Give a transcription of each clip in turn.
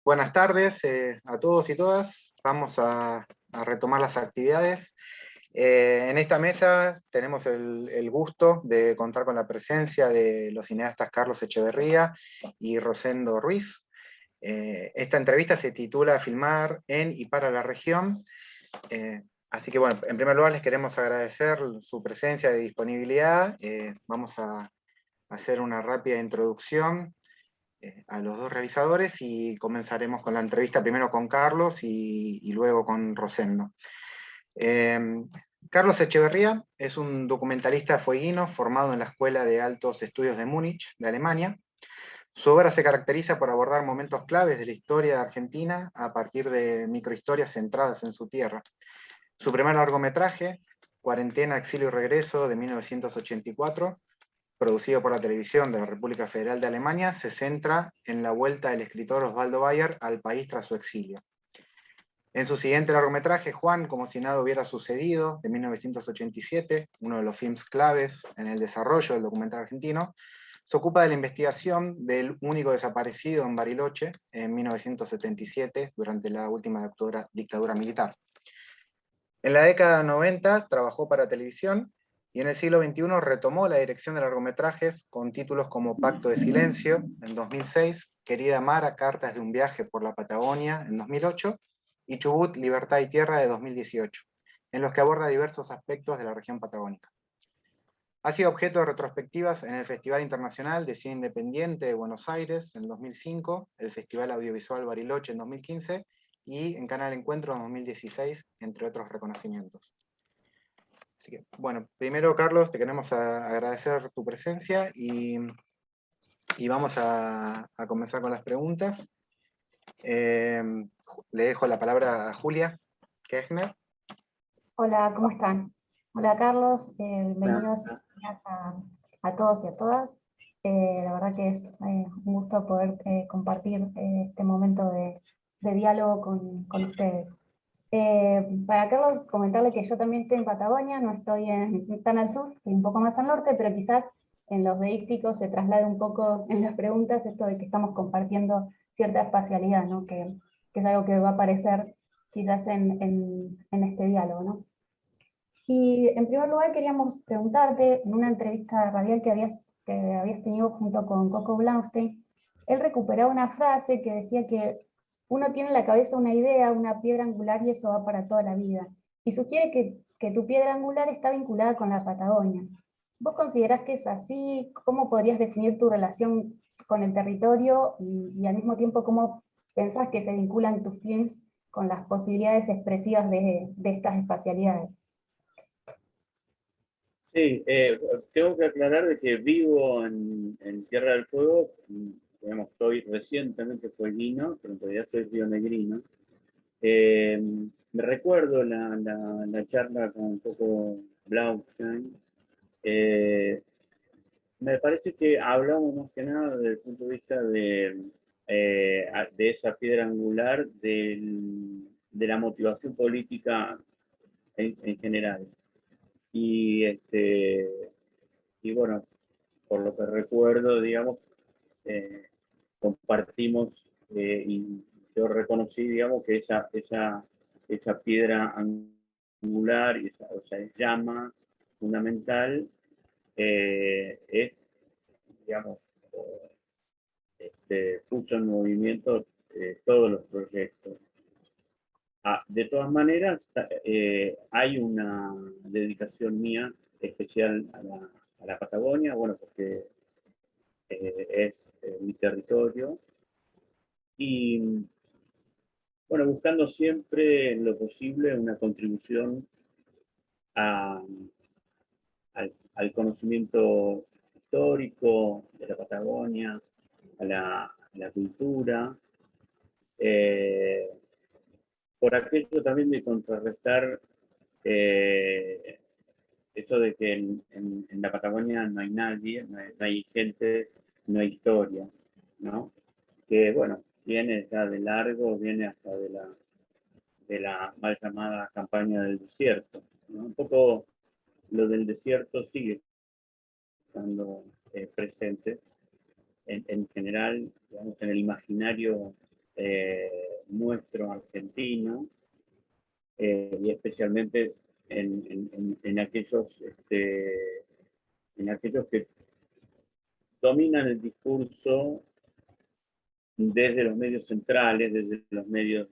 Buenas tardes a todos y todas. Vamos a retomar las actividades. En esta mesa tenemos el gusto de contar con la presencia de los cineastas Carlos Echeverría y Rosendo Ruiz. Esta entrevista se titula Filmar en y para la región. Así que bueno, en primer lugar les queremos agradecer su presencia y disponibilidad. Vamos a hacer una rápida introducción a los dos realizadores y comenzaremos con la entrevista primero con Carlos y luego con Rosendo. Carlos Echeverría es un documentalista fueguino formado en la Escuela de Altos Estudios de Múnich, de Alemania. Su obra se caracteriza por abordar momentos claves de la historia de Argentina a partir de microhistorias centradas en su tierra. Su primer largometraje, Cuarentena, Exilio y Regreso, de 1984, producido por la televisión de la República Federal de Alemania, se centra en la vuelta del escritor Osvaldo Bayer al país tras su exilio. En su siguiente largometraje, Juan, como si nada hubiera sucedido, de 1987, uno de los films claves en el desarrollo del documental argentino, se ocupa de la investigación del único desaparecido en Bariloche en 1977, durante la última dictadura militar. En la década 90 trabajó para televisión y en el siglo XXI retomó la dirección de largometrajes con títulos como Pacto de Silencio, en 2006, Querida Mara, Cartas de un viaje por la Patagonia, en 2008, y Chubut, Libertad y Tierra, de 2018, en los que aborda diversos aspectos de la región patagónica. Ha sido objeto de retrospectivas en el Festival Internacional de Cine Independiente de Buenos Aires en 2005, el Festival Audiovisual Bariloche en 2015 y en Canal Encuentro en 2016, entre otros reconocimientos. Así que, bueno, primero, Carlos, te queremos agradecer tu presencia y vamos a comenzar con las preguntas. Le dejo la palabra a Julia Kechner. Hola, ¿cómo están? Hola Carlos, bienvenidos a todos y a todas. La verdad que es un gusto poder compartir este momento de diálogo con ustedes. Para Carlos, comentarle que yo también estoy en Patagonia, no estoy tan al sur, estoy un poco más al norte, pero quizás en los deícticos se traslade un poco en las preguntas esto de que estamos compartiendo cierta espacialidad, ¿no? Que es algo que va a aparecer quizás en este diálogo, ¿no? Y en primer lugar queríamos preguntarte, en una entrevista radial que habías tenido junto con Coco Blaustein, él recuperaba una frase que decía que uno tiene en la cabeza una idea, una piedra angular y eso va para toda la vida. Y sugiere que tu piedra angular está vinculada con la Patagonia. ¿Vos considerás que es así? ¿Cómo podrías definir tu relación con el territorio y al mismo tiempo cómo pensás que se vinculan tus films con las posibilidades expresivas de estas espacialidades? Sí, tengo que aclarar de que vivo en Tierra del Fuego, digamos, soy recientemente fueguino, pero en realidad soy rionegrino. Me recuerdo la charla con Coco Blaustein. Me parece que hablamos más que nada desde el punto de vista de esa piedra angular de la motivación política en general. Y bueno, por lo que recuerdo, digamos, compartimos y yo reconocí, digamos, que esa piedra angular, o sea, llama fundamental, es, digamos, puso en movimiento todos los proyectos. De todas maneras, hay una dedicación mía especial a la Patagonia, bueno, porque es mi territorio, y bueno, buscando siempre en lo posible una contribución a, al conocimiento histórico de la Patagonia, a la cultura, por aquello también de contrarrestar eso de que en la Patagonia no hay nadie, no hay gente, no hay historia, ¿no? Que bueno, viene ya de largo, viene hasta de la mal llamada campaña del desierto, ¿no? Un poco lo del desierto sigue estando presente en general, digamos, en el imaginario nuestro argentino, y especialmente en aquellos que dominan el discurso desde los medios centrales, desde los medios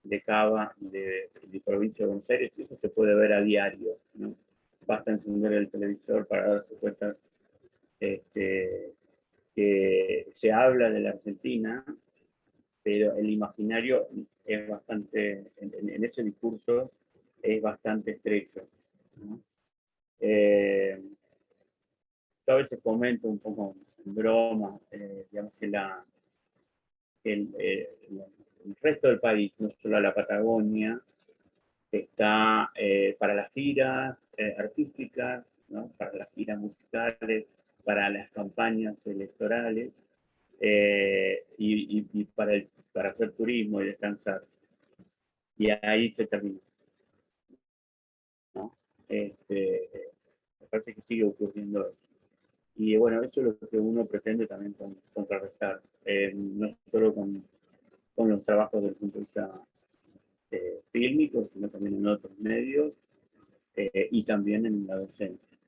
de Cava, de provincia de Buenos Aires. Eso se puede ver a diario, ¿no? Basta encender el televisor para darse cuenta que se habla de la Argentina, pero el imaginario es bastante, en ese discurso es bastante estrecho, ¿no? Yo a veces comento un poco en broma, digamos que el resto del país, no solo la Patagonia, está para las giras artísticas, ¿no? Para las giras musicales, para las campañas electorales, y para hacer turismo y descansar. Y ahí se termina, ¿no? Me parece que sigue ocurriendo eso. Y bueno, eso es lo que uno pretende también contrarrestar, no solo con los trabajos desde el punto de vista fílmico, sino también en otros medios, y también en la docencia.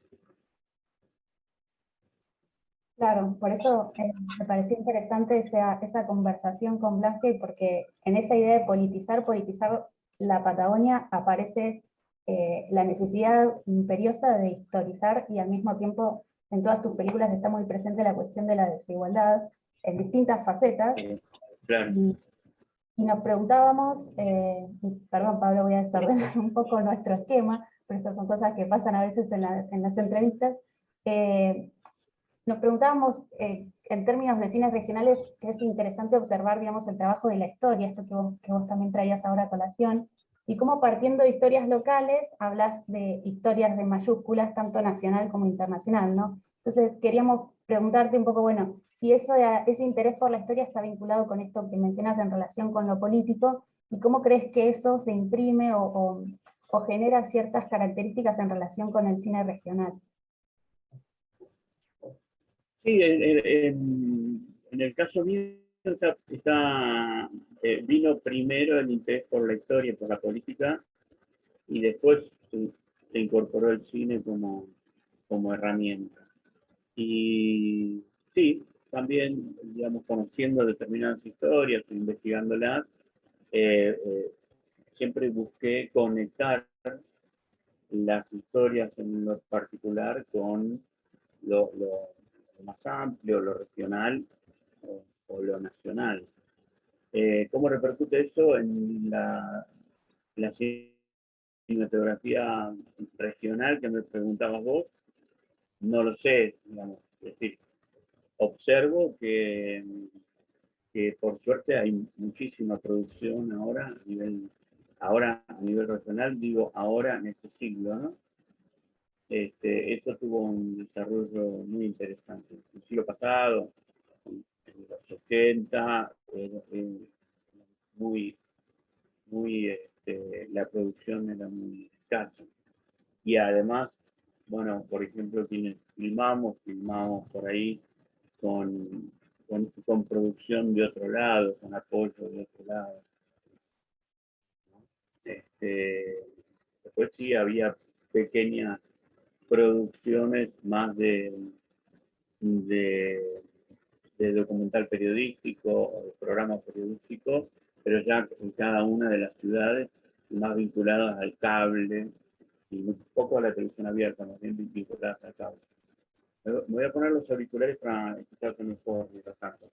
Claro, por eso me pareció interesante esa conversación con Blasque, porque en esa idea de politizar la Patagonia aparece la necesidad imperiosa de historizar, y al mismo tiempo en todas tus películas está muy presente la cuestión de la desigualdad en distintas facetas. Claro. Y nos preguntábamos, y perdón Pablo, voy a desordenar un poco nuestro esquema, pero estas son cosas que pasan a veces en las entrevistas. Nos preguntábamos, en términos de cines regionales, que es interesante observar, digamos, el trabajo de la historia, esto que vos también traías ahora a colación, y cómo partiendo de historias locales, hablas de historias de mayúsculas, tanto nacional como internacional, ¿no? Entonces queríamos preguntarte un poco, bueno, si ese interés por la historia está vinculado con esto que mencionas en relación con lo político, y cómo crees que eso se imprime o genera ciertas características en relación con el cine regional. Sí, en el caso mío vino primero el interés por la historia y por la política, y después se incorporó el cine como herramienta. Y sí, también, digamos, conociendo determinadas historias, investigándolas, siempre busqué conectar las historias en lo particular con lo más amplio, lo regional o lo nacional. ¿Cómo repercute eso en la cinematografía regional que me preguntabas vos? No lo sé, digamos. Es decir, observo que por suerte hay muchísima producción ahora a nivel regional, digo ahora en este siglo, ¿no? Esto tuvo un desarrollo muy interesante. En el siglo pasado, en los 80, la producción era muy escasa. Y además, bueno, por ejemplo, quienes filmamos por ahí con producción de otro lado, con apoyo de otro lado. Después sí había pequeñas producciones más de documental periodístico o de programa periodístico, pero ya en cada una de las ciudades más vinculadas al cable y un poco a la televisión abierta, más bien vinculadas al cable. Me voy a poner los auriculares para escucharte mejor mientras tanto.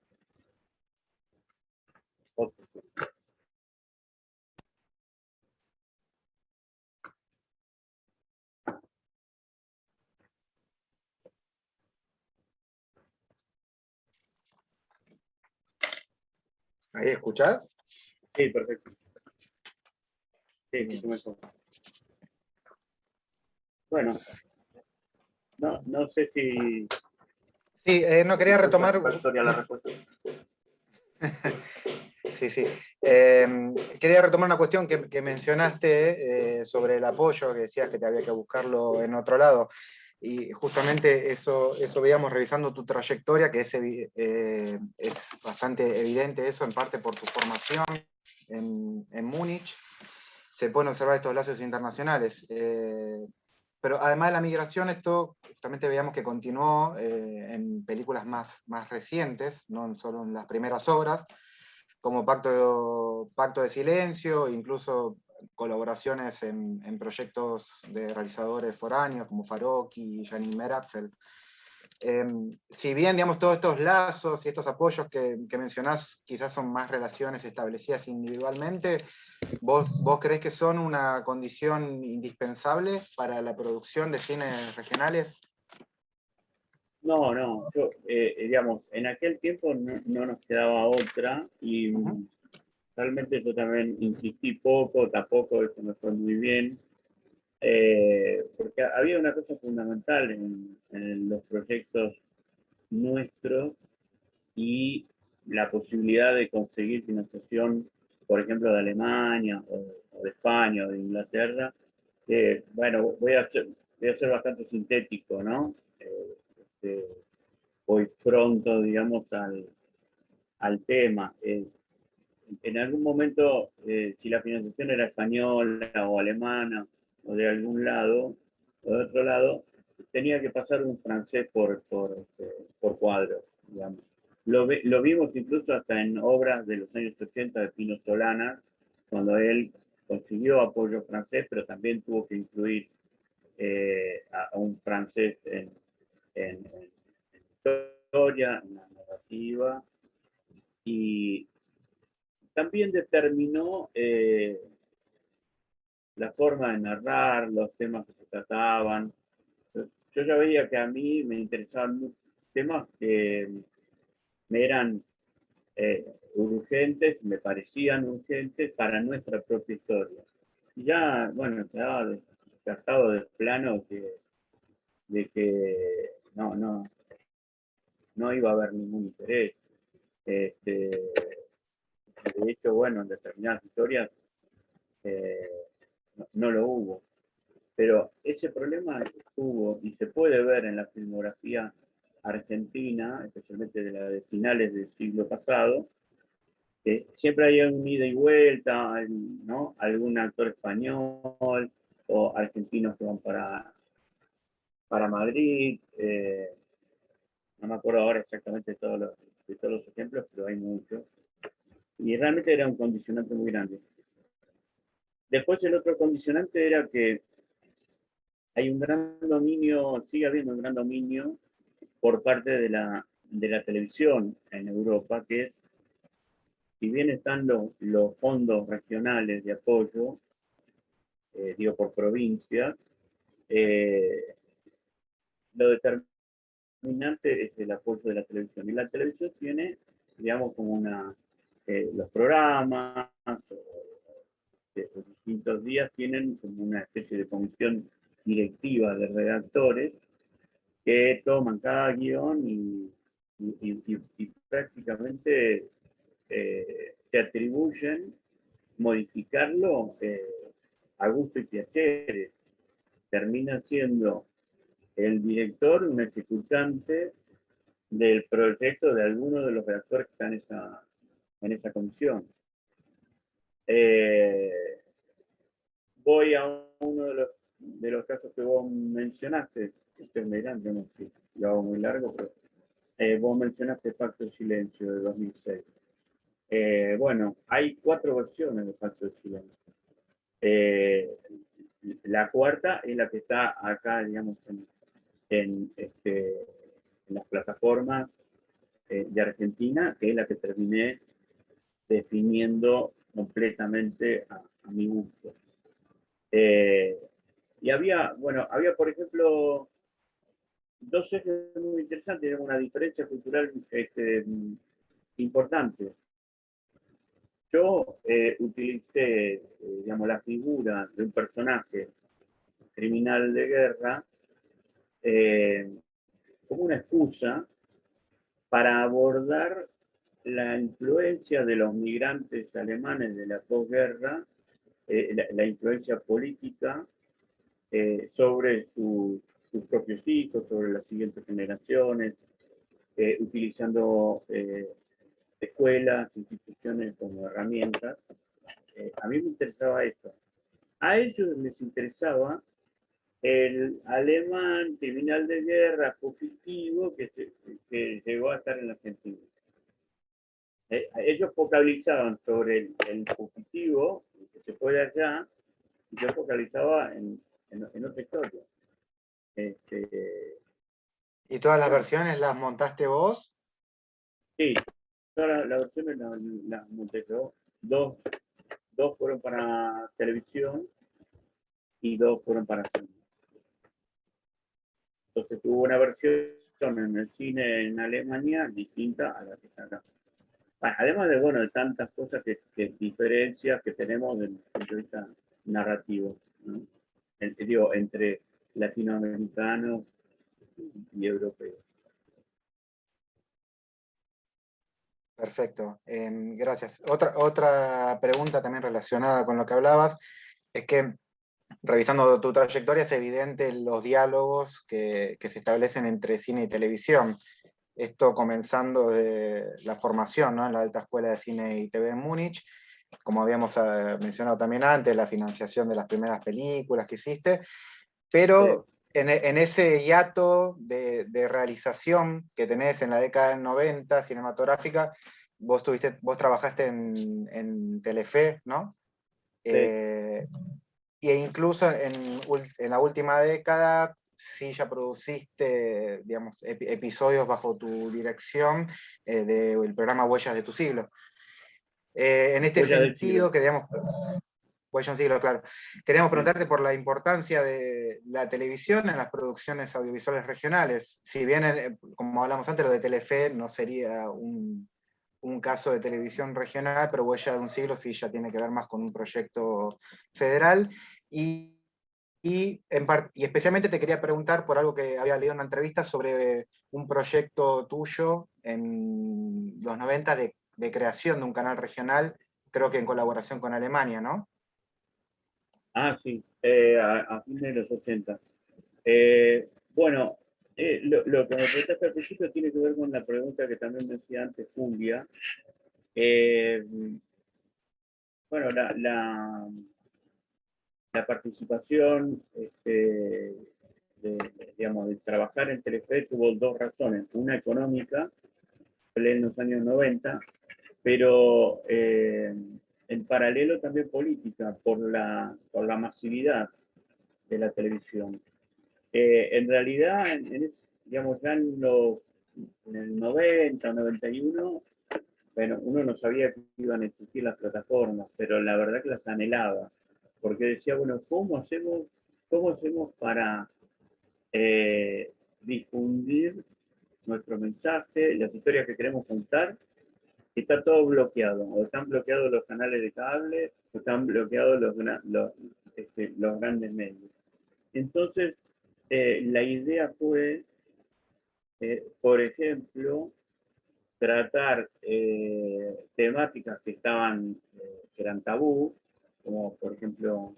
¿Ahí escuchás? Sí, perfecto. Sí, mucho mejor. Bueno, no sé si... Sí, no quería retomar... La respuesta. Sí, sí. Quería retomar una cuestión que mencionaste sobre el apoyo, que decías que te había que buscarlo en otro lado. Y justamente eso veíamos revisando tu trayectoria, que es bastante evidente eso, en parte por tu formación en Múnich. Se pueden observar estos lazos internacionales. Pero además de la migración, esto justamente veíamos que continuó en películas más recientes, no solo en las primeras obras, como Pacto de Silencio, incluso colaboraciones en proyectos de realizadores foráneos como Farocki y Janine Merapfel. Si bien, digamos, todos estos lazos y estos apoyos que mencionás quizás son más relaciones establecidas individualmente, ¿vos creés que son una condición indispensable para la producción de cines regionales? No, no, yo, digamos, en aquel tiempo no nos quedaba otra y realmente yo también insistí poco, tampoco eso me fue muy bien, porque había una cosa fundamental en los proyectos nuestros y la posibilidad de conseguir financiación, por ejemplo, de Alemania o de España o de Inglaterra, que, bueno, voy a ser bastante sintético, ¿no? Este, voy pronto, digamos, al tema. En algún momento, si la financiación era española o alemana o de algún lado o de otro lado, tenía que pasar un francés por cuadro, digamos. Lo vimos incluso hasta en obras de los años 80 de Pino Solanas, cuando él consiguió apoyo francés, pero también tuvo que incluir a un francés en historia, en la narrativa, y también determinó la forma de narrar, los temas que se trataban. Yo ya veía que a mí me interesaban temas que me eran urgentes, me parecían urgentes para nuestra propia historia. Y ya, bueno, quedaba descartado de plano de que no iba a haber ningún interés. De hecho, bueno, en determinadas historias no lo hubo. Pero ese problema estuvo y se puede ver en la filmografía argentina, especialmente de la de finales del siglo pasado, que siempre hay un ida y vuelta, ¿no? Algún actor español o argentinos que van para Madrid. No me acuerdo ahora exactamente de todos los ejemplos, pero hay muchos. Y realmente era un condicionante muy grande. Después el otro condicionante era que hay un gran dominio, sigue habiendo un gran dominio por parte de la televisión en Europa, que es, si bien están los fondos regionales de apoyo, digo por provincias, lo determinante es el apoyo de la televisión. Y la televisión tiene, digamos, como los programas, los distintos días tienen como una especie de comisión directiva de redactores que toman cada guión y prácticamente se atribuyen modificarlo a gusto y placeres. Termina siendo el director un ejecutante del proyecto de alguno de los redactores que están en esa comisión. Voy a uno de los casos que vos mencionaste, ustedes me dirán, yo no sé, lo hago muy largo, pero vos mencionaste Pacto de Silencio de 2006. Bueno, hay 4 versiones de Pacto de Silencio. La cuarta es la que está acá, digamos, en las plataformas de Argentina, que es la que terminé definiendo completamente a mi gusto. Y había, por ejemplo, 2 ejes muy interesantes, una diferencia cultural importante. Yo utilicé, digamos, la figura de un personaje criminal de guerra como una excusa para abordar la influencia de los migrantes alemanes de la posguerra, la influencia política sobre sus sus propios hijos, sobre las siguientes generaciones, utilizando escuelas, instituciones como herramientas. A mí me interesaba esto. A ellos les interesaba el alemán criminal de guerra fugitivo que llegó a estar en la Argentina. Ellos focalizaban sobre el fugitivo que se fue de allá, y yo focalizaba en otra historia. ¿Y todas las versiones las montaste vos? Sí, todas las versiones las monté yo. Dos fueron para televisión y 2 fueron para cine. Entonces hubo una versión en el cine en Alemania distinta a la que está acá. Además de, bueno, de tantas cosas diferencias que tenemos desde el punto de vista narrativo, ¿no? Digo, entre latinoamericanos y europeos. Perfecto, gracias. Otra pregunta también relacionada con lo que hablabas, es que revisando tu trayectoria es evidente los diálogos que se establecen entre cine y televisión. Esto comenzando de la formación, ¿no?, en la Alta Escuela de Cine y TV en Múnich, como habíamos mencionado también antes, la financiación de las primeras películas que hiciste, pero Sí. en ese hiato de realización que tenés en la década del 90 cinematográfica, vos trabajaste en Telefe, ¿no? Sí. E incluso en la última década sí ya produciste, digamos, episodios bajo tu dirección del programa Huellas de tu siglo. En este Huella del sentido, siglo. queríamos, Huellas de un siglo, claro, queríamos Sí. preguntarte por la importancia de la televisión en las producciones audiovisuales regionales. Si bien, como hablamos antes, lo de Telefe no sería un caso de televisión regional, pero Huella de un siglo sí ya tiene que ver más con un proyecto federal. Y especialmente te quería preguntar por algo que había leído en una entrevista sobre un proyecto tuyo en los 90 de creación de un canal regional, creo que en colaboración con Alemania, ¿no? Sí, a fines de los 80. Bueno, lo que me preguntaste al principio tiene que ver con la pregunta que también me decía antes Julia. Bueno, la participación digamos, de trabajar en Telefe tuvo 2 razones. Una económica, en los años 90, pero en paralelo también política, por la masividad de la televisión. En realidad, digamos, ya en el 90, 91, bueno, uno no sabía que iban a existir las plataformas, pero la verdad que las anhelaba, porque decía, bueno, ¿cómo hacemos para difundir nuestro mensaje, las historias que queremos contar? Está todo bloqueado, o están bloqueados los canales de cable, o están bloqueados los grandes medios. Entonces, la idea fue, por ejemplo, tratar temáticas que eran tabú, como por ejemplo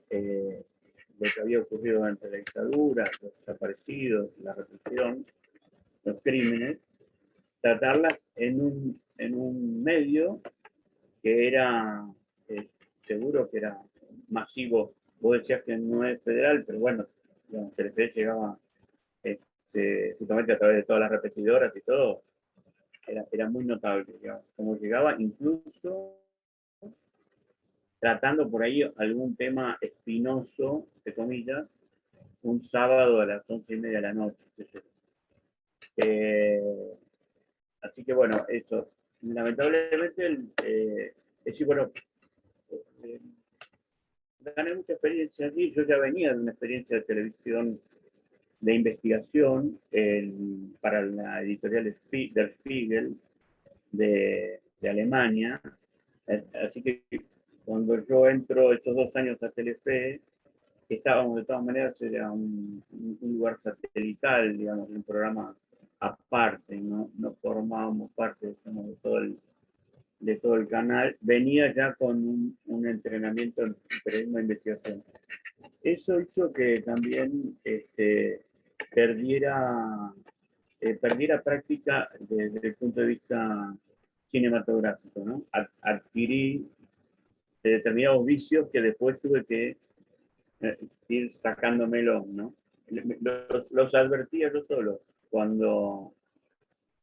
lo que había ocurrido durante la dictadura, los desaparecidos, la represión, los crímenes, tratarlas en un medio que era, seguro que era masivo. Vos decías que no es federal, pero bueno, digamos, Telefe llegaba justamente a través de todas las repetidoras y todo, era muy notable, digamos, como llegaba, incluso tratando por ahí algún tema espinoso, entre comillas, un sábado a las 11:30 de la noche. Así que bueno, eso. Lamentablemente, es decir, bueno, eh, gané mucha experiencia allí. Yo ya venía de una experiencia de televisión de investigación para la editorial Der Spiegel de Alemania. Así que cuando yo entro estos 2 años a Telefe, estábamos de todas maneras, era un lugar satelital, digamos, un programa aparte, no formábamos parte de todo el canal. Venía ya con un entrenamiento en periodismo de investigación. Eso hizo que también perdiera práctica desde el punto de vista cinematográfico, ¿no? Adquirí determinados vicios que después tuve que ir sacándomelos, ¿no? Los advertía yo solo cuando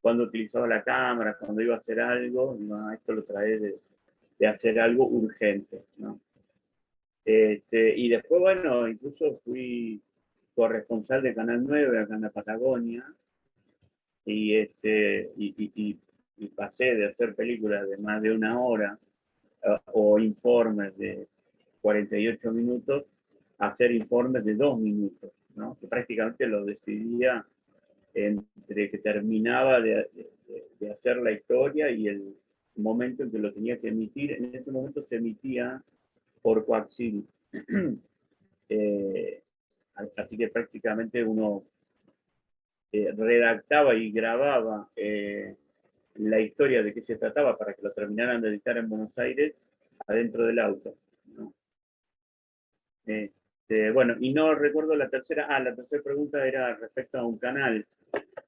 utilizaba la cámara, cuando iba a hacer algo, no, esto lo trae de hacer algo urgente, ¿no? Y después, bueno, incluso fui corresponsal de Canal 9 acá en la Patagonia, y pasé de hacer películas de más de una hora o informes de 48 minutos a hacer informes de 2 minutos, ¿no? Que prácticamente lo decidía entre que terminaba de hacer la historia y el momento en que lo tenía que emitir. En ese momento se emitía por coaxium. Así que prácticamente uno redactaba y grababa la historia de qué se trataba para que lo terminaran de editar en Buenos Aires adentro del auto, ¿no? Bueno, y no recuerdo la tercera pregunta era respecto a un canal.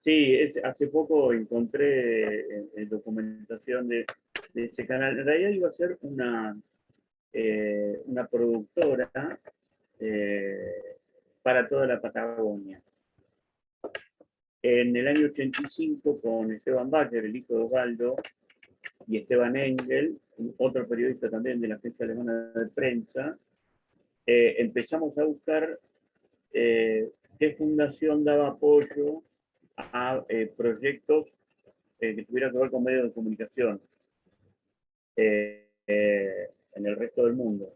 Sí, hace poco encontré documentación de ese canal. En realidad iba a ser una productora para toda la Patagonia. En el año 85, con Esteban Bacher, el hijo de Osvaldo, y Esteban Engel, otro periodista también de la Agencia Alemana de Prensa, empezamos a buscar qué fundación daba apoyo a proyectos que tuvieran que ver con medios de comunicación en el resto del mundo.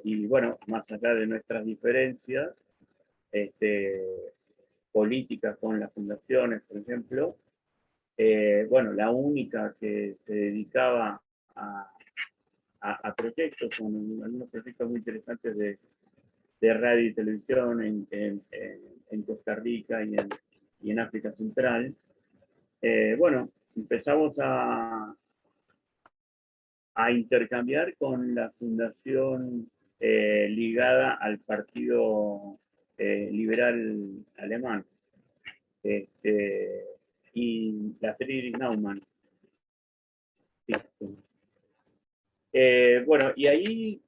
Y bueno, más allá de nuestras diferencias políticas con las fundaciones, por ejemplo, bueno, la única que se dedicaba a proyectos, con algunos proyectos muy interesantes de radio y televisión en Costa Rica y en África Central. Bueno, empezamos a intercambiar con la fundación ligada al Partido Liberal Alemán, y la Friedrich Naumann. Bueno, y ahí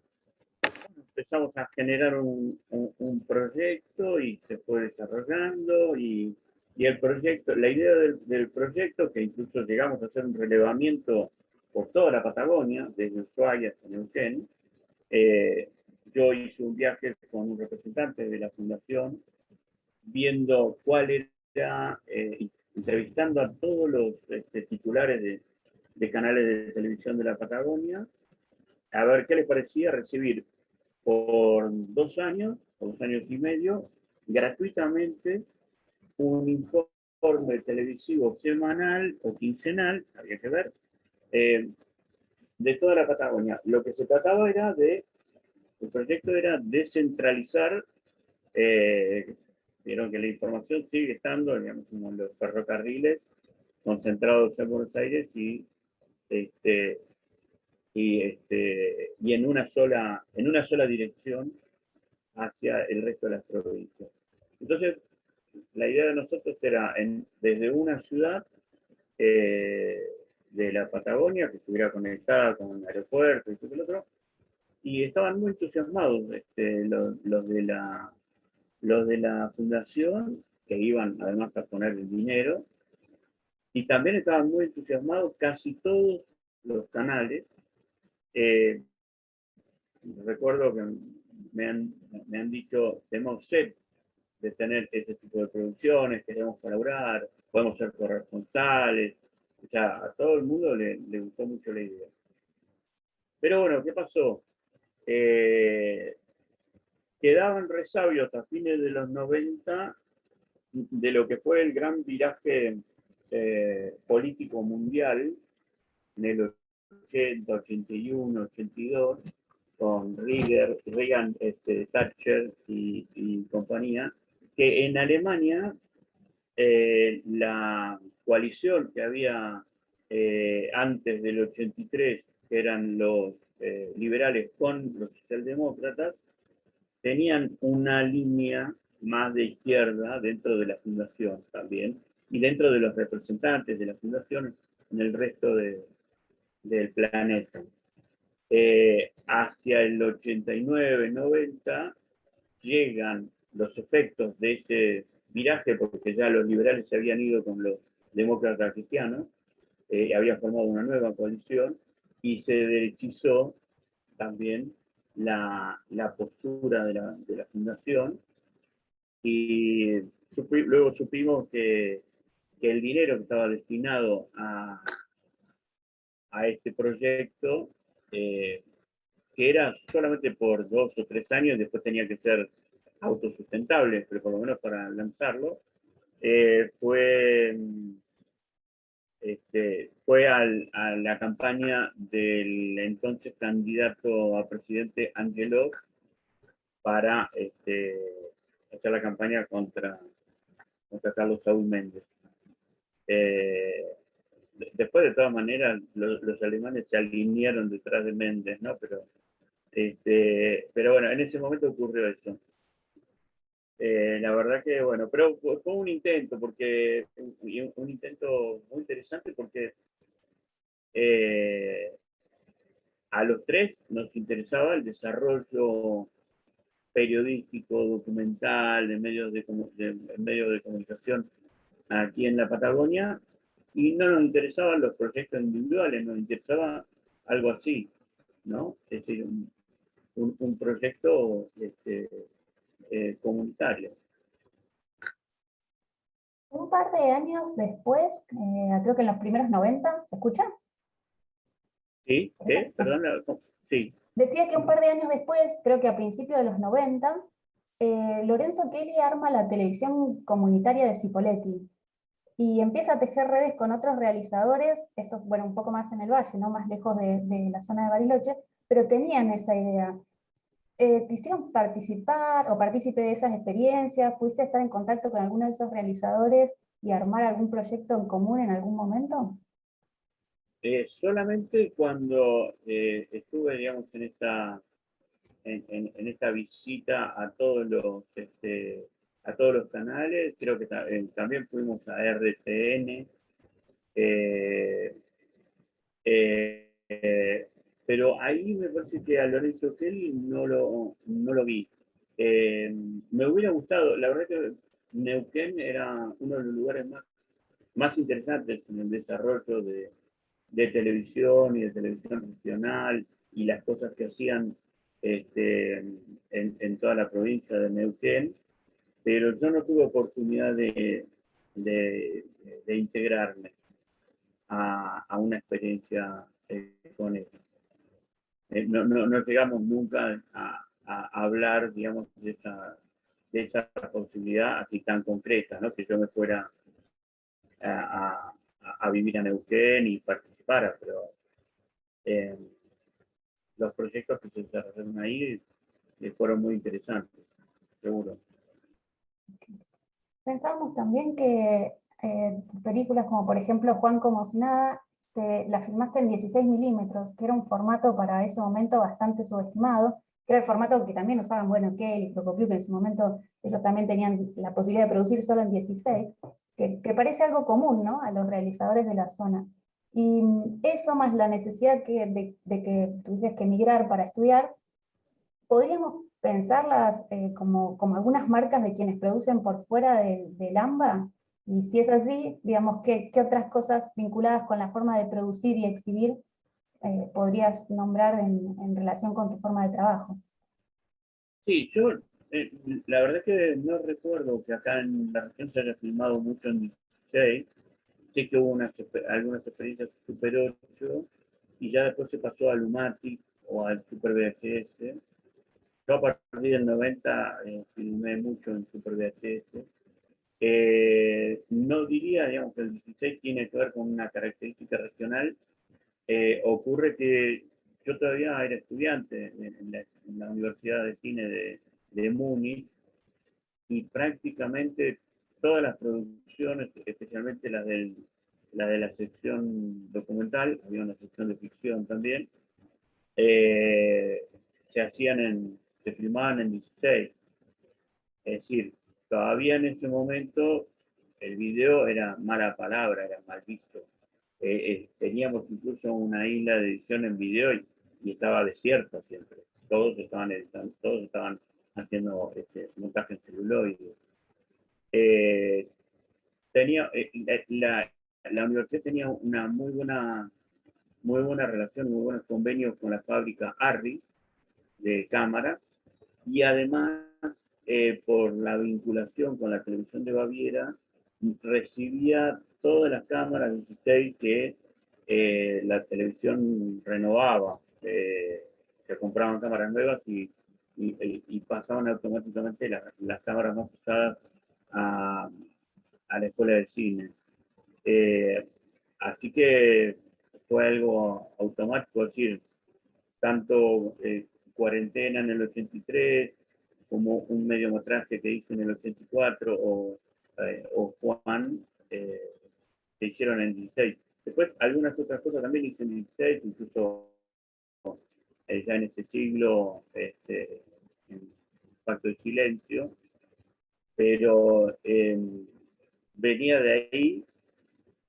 empezamos a generar un proyecto y se fue desarrollando, y el proyecto, la idea del proyecto, que incluso llegamos a hacer un relevamiento por toda la Patagonia, desde Ushuaia hasta Neuquén. Yo hice un viaje con un representante de la fundación, viendo cuál era, entrevistando a todos los titulares de canales de televisión de la Patagonia, a ver qué les parecía recibir por 2 años, o 2 años y medio, gratuitamente, un informe televisivo semanal o quincenal, había que ver, de toda la Patagonia. Lo que se trataba era el proyecto era descentralizar, vieron que la información sigue estando, digamos, como los ferrocarriles concentrados en Buenos Aires y en una sola dirección hacia el resto de las provincias. Entonces, la idea de nosotros era desde una ciudad de la Patagonia que estuviera conectada con el aeropuerto y todo el otro, y estaban muy entusiasmados los de la fundación, que iban además a poner el dinero, y también estaban muy entusiasmados casi todos los canales. Recuerdo que me han dicho, tenemos sed de tener ese tipo de producciones, queremos colaborar, podemos ser corresponsales. O sea, a todo el mundo le gustó mucho la idea. Pero bueno, ¿qué pasó? Quedaban resabios a fines de los 90 de lo que fue el gran viraje político mundial en el 80, 81, 82, con Reagan, Thatcher y compañía, que en Alemania la coalición que había antes del 83, que eran los liberales con los socialdemócratas, tenían una línea más de izquierda dentro de la fundación también, y dentro de los representantes de la fundación en el resto del planeta. Hacia el 89-90 llegan los efectos de ese viraje, porque ya los liberales se habían ido con los demócratas cristianos, habían formado una nueva coalición, y se derechizó también la postura de la fundación, y luego supimos que el dinero que estaba destinado a este proyecto, que era solamente por 2 o 3 años, después tenía que ser autosustentable, pero por lo menos para lanzarlo, fue a la campaña del entonces candidato a presidente Angelou para hacer la campaña contra Carlos Saúl Méndez. Después, de todas maneras, los alemanes se alinearon detrás de Méndez, ¿no? Pero bueno, en ese momento ocurrió eso. La verdad que, bueno, pero fue un intento, un intento muy interesante, porque a los tres nos interesaba el desarrollo periodístico, documental, de medios de comunicación aquí en la Patagonia, y no nos interesaban los proyectos individuales, nos interesaba algo así, ¿no? Es decir, un proyecto comunitario. Un par de años después, creo que en los primeros 90, ¿se escucha? ¿Sí? ¿Qué? Perdón, sí. Decía que un par de años después, creo que a principios de los 90, Lorenzo Kelly arma la televisión comunitaria de Cipolletti y empieza a tejer redes con otros realizadores, eso, bueno, un poco más en el valle, ¿no? Más lejos de la zona de Bariloche, pero tenían esa idea. ¿Te hicieron participar o partícipe de esas experiencias? ¿Pudiste estar en contacto con alguno de esos realizadores y armar algún proyecto en común en algún momento? Solamente cuando estuve, digamos, en esta visita a todos los canales, creo que también fuimos a RTN, eh, pero ahí me parece que a Lorenzo Kelly no lo vi. Me hubiera gustado, la verdad que Neuquén era uno de los lugares más interesantes en el desarrollo de televisión y de televisión regional, y las cosas que hacían en toda la provincia de Neuquén, pero yo no tuve oportunidad de integrarme a una experiencia con eso. No llegamos nunca a hablar, digamos, de esa posibilidad así tan concreta, ¿no? Que yo me fuera a vivir a Neuquén y participara, pero los proyectos que se desarrollaron ahí fueron muy interesantes, seguro. Pensamos también que películas como por ejemplo Juan como si nada, la filmaste en 16 milímetros, que era un formato para ese momento bastante subestimado, que era el formato que también usaban, bueno, Kelly, Procopio, que en su momento ellos también tenían la posibilidad de producir solo en 16, que parece algo común, ¿no?, a los realizadores de la zona. Y eso más la necesidad de que tuvieses que emigrar para estudiar, podríamos pensarlas como algunas marcas de quienes producen por fuera del AMBA, y si es así, digamos, ¿qué otras cosas vinculadas con la forma de producir y exhibir podrías nombrar en relación con tu forma de trabajo? Sí, yo la verdad que no recuerdo que acá en la región se haya filmado mucho en 16. Sé que hubo algunas experiencias Super 8, y ya después se pasó al Lumatic o al Super VHS. Yo a partir del 90 filmé mucho en Super VHS. No diría, digamos, que el 16 tiene que ver con una característica regional. Ocurre que yo todavía era estudiante en la Universidad de Cine de Múnich, y prácticamente todas las producciones, especialmente las de la sección documental, había una sección de ficción también, se filmaban en 16. Es decir, todavía en ese momento el video era mala palabra, era mal visto. Teníamos incluso una isla de edición en video y estaba desierta siempre. Todos estaban editando, todos estaban haciendo montaje en celuloide. Tenía, la universidad tenía una muy buena relación, muy buenos convenios con la fábrica Arri de cámaras, y además por la vinculación con la televisión de Baviera, recibía todas las cámaras 16 que la televisión renovaba. Se compraban cámaras nuevas y pasaban automáticamente las cámaras más usadas a la escuela de cine. Así que fue algo automático, es decir, tanto Cuarentena en el 83, como un mediometraje que hice en el 84, o Juan, se hicieron en 16. Después, algunas otras cosas también hice en 16, incluso ya en este siglo, en Pacto de Silencio, pero venía de ahí,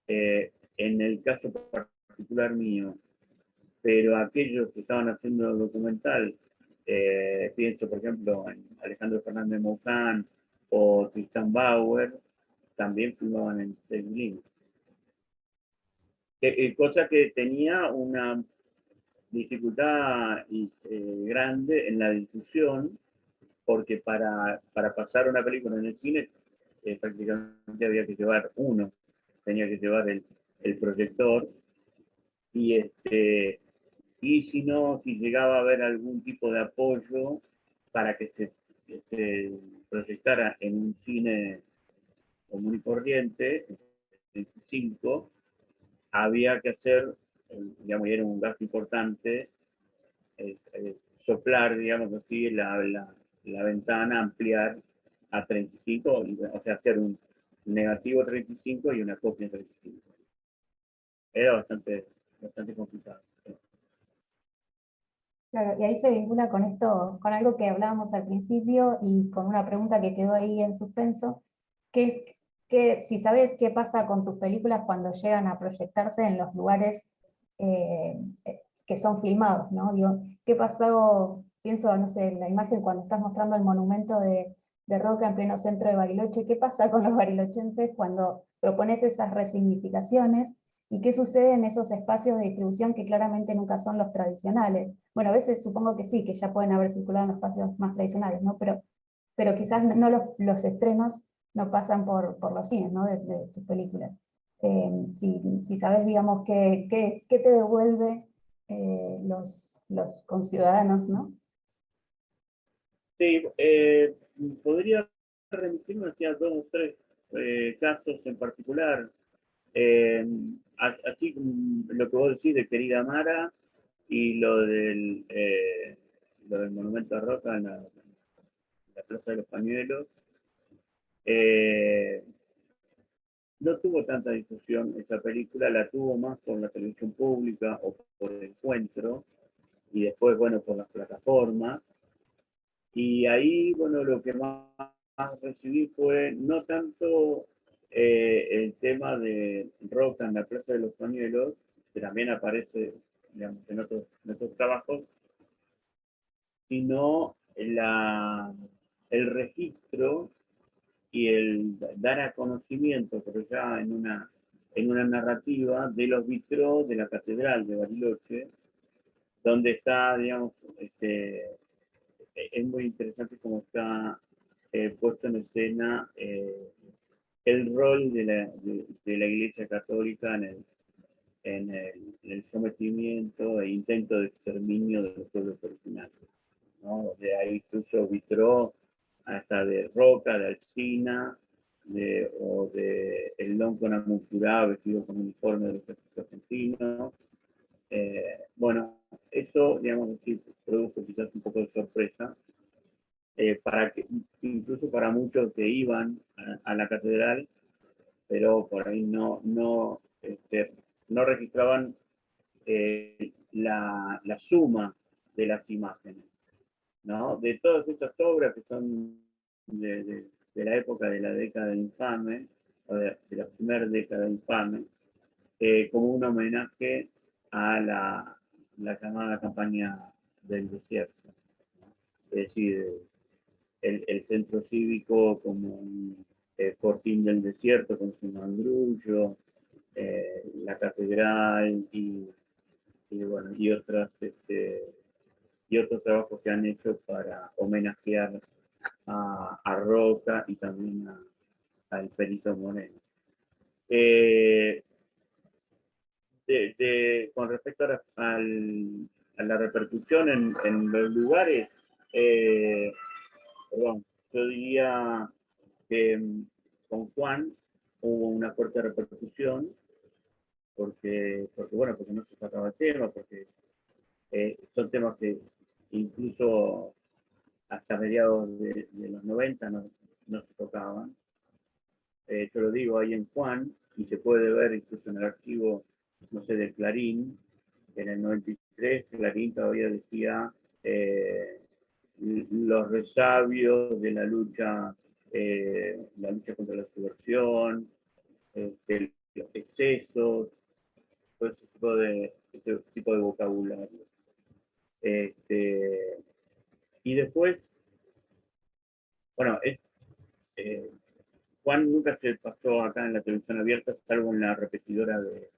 en el caso particular mío, pero aquellos que estaban haciendo documental, pienso por ejemplo en Alejandro Fernández Mocán o Tristan Bauer, también filmaban en 6 milímetros. Cosa que tenía una dificultad grande en la difusión, porque para pasar una película en el cine prácticamente había que llevar uno, tenía que llevar el proyector, y y si no, si llegaba a haber algún tipo de apoyo para que se proyectara en un cine común y corriente, en 5, había que hacer, digamos, y era un gasto importante, soplar, digamos así, la ventana, ampliar a 35, o sea, hacer un negativo 35 y una copia 35. Era bastante complicado. Claro, y ahí se vincula con esto, con algo que hablábamos al principio y con una pregunta que quedó ahí en suspenso, que es que si sabes qué pasa con tus películas cuando llegan a proyectarse en los lugares eh, que son filmados, ¿no? Digo, ¿qué pasó? Pienso, no sé, en la imagen cuando estás mostrando el monumento de Roca en pleno centro de Bariloche, ¿qué pasa con los barilochenses cuando propones esas resignificaciones? ¿Y qué sucede en esos espacios de distribución que claramente nunca son los tradicionales? Bueno, a veces supongo que sí, que ya pueden haber circulado en los espacios más tradicionales, ¿no? Pero quizás no los estrenos no pasan por los cines, ¿no? De tus películas. Si sabes, digamos, qué te devuelve los conciudadanos, ¿no? Sí, podría remitirme hacia 2 o 3 casos en particular. Así como lo que vos decís de Querida Mara y lo del Monumento a Roca en la Plaza de los Pañuelos. No tuvo tanta difusión esa película, la tuvo más por la televisión pública o por el Encuentro, y después, bueno, por las plataformas. Y ahí, bueno, lo que más recibí fue no tanto el tema de Roca en la Plaza de los Pañuelos, que también aparece, digamos, en otros trabajos, sino el registro y el dar a conocimiento, pero ya en una narrativa, de los vitrós de la Catedral de Bariloche, donde está, digamos, es muy interesante cómo está puesto en escena el rol de la Iglesia Católica en el sometimiento e intento de exterminio de los pueblos originarios, ¿no? De ahí incluso vitró hasta de Roca, de Alsina, o de el Lonco Namuncurá vestido con uniforme del ejército argentino. Bueno, eso, digamos así, produjo quizás un poco de sorpresa, incluso para muchos que iban a la catedral, pero por ahí no registraban la suma de las imágenes, ¿no? De todas estas obras que son de la época de la década infame, o de la primera década infame, como un homenaje a la llamada campaña del desierto. Es decir, el centro cívico como un fortín del desierto con su mangrullo, la catedral bueno, y otros trabajos que han hecho para homenajear a Roca y también al Perito Moreno. Con respecto a la repercusión en los lugares, perdón, yo diría que con Juan hubo una fuerte repercusión porque no se sacaba el tema, porque son temas que incluso hasta mediados de los 90 no se tocaban. Yo lo digo ahí en Juan, y se puede ver incluso en el archivo, no sé, de Clarín, en el 93, Clarín todavía decía los resabios de la lucha contra la subversión, los excesos, todo ese tipo de vocabulario. Y después, bueno, Juan nunca se pasó acá en la televisión abierta, salvo en la repetidora de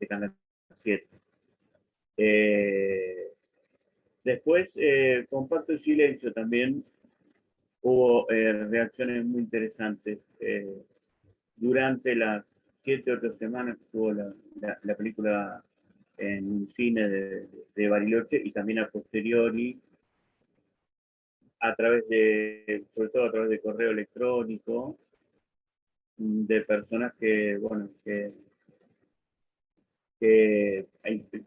Canal 7. Después, con Pacto de Silencio también hubo reacciones muy interesantes. Durante las 7 o 8 semanas que tuvo la película en un cine de Bariloche, y también a posteriori, sobre todo a través de correo electrónico, de personas que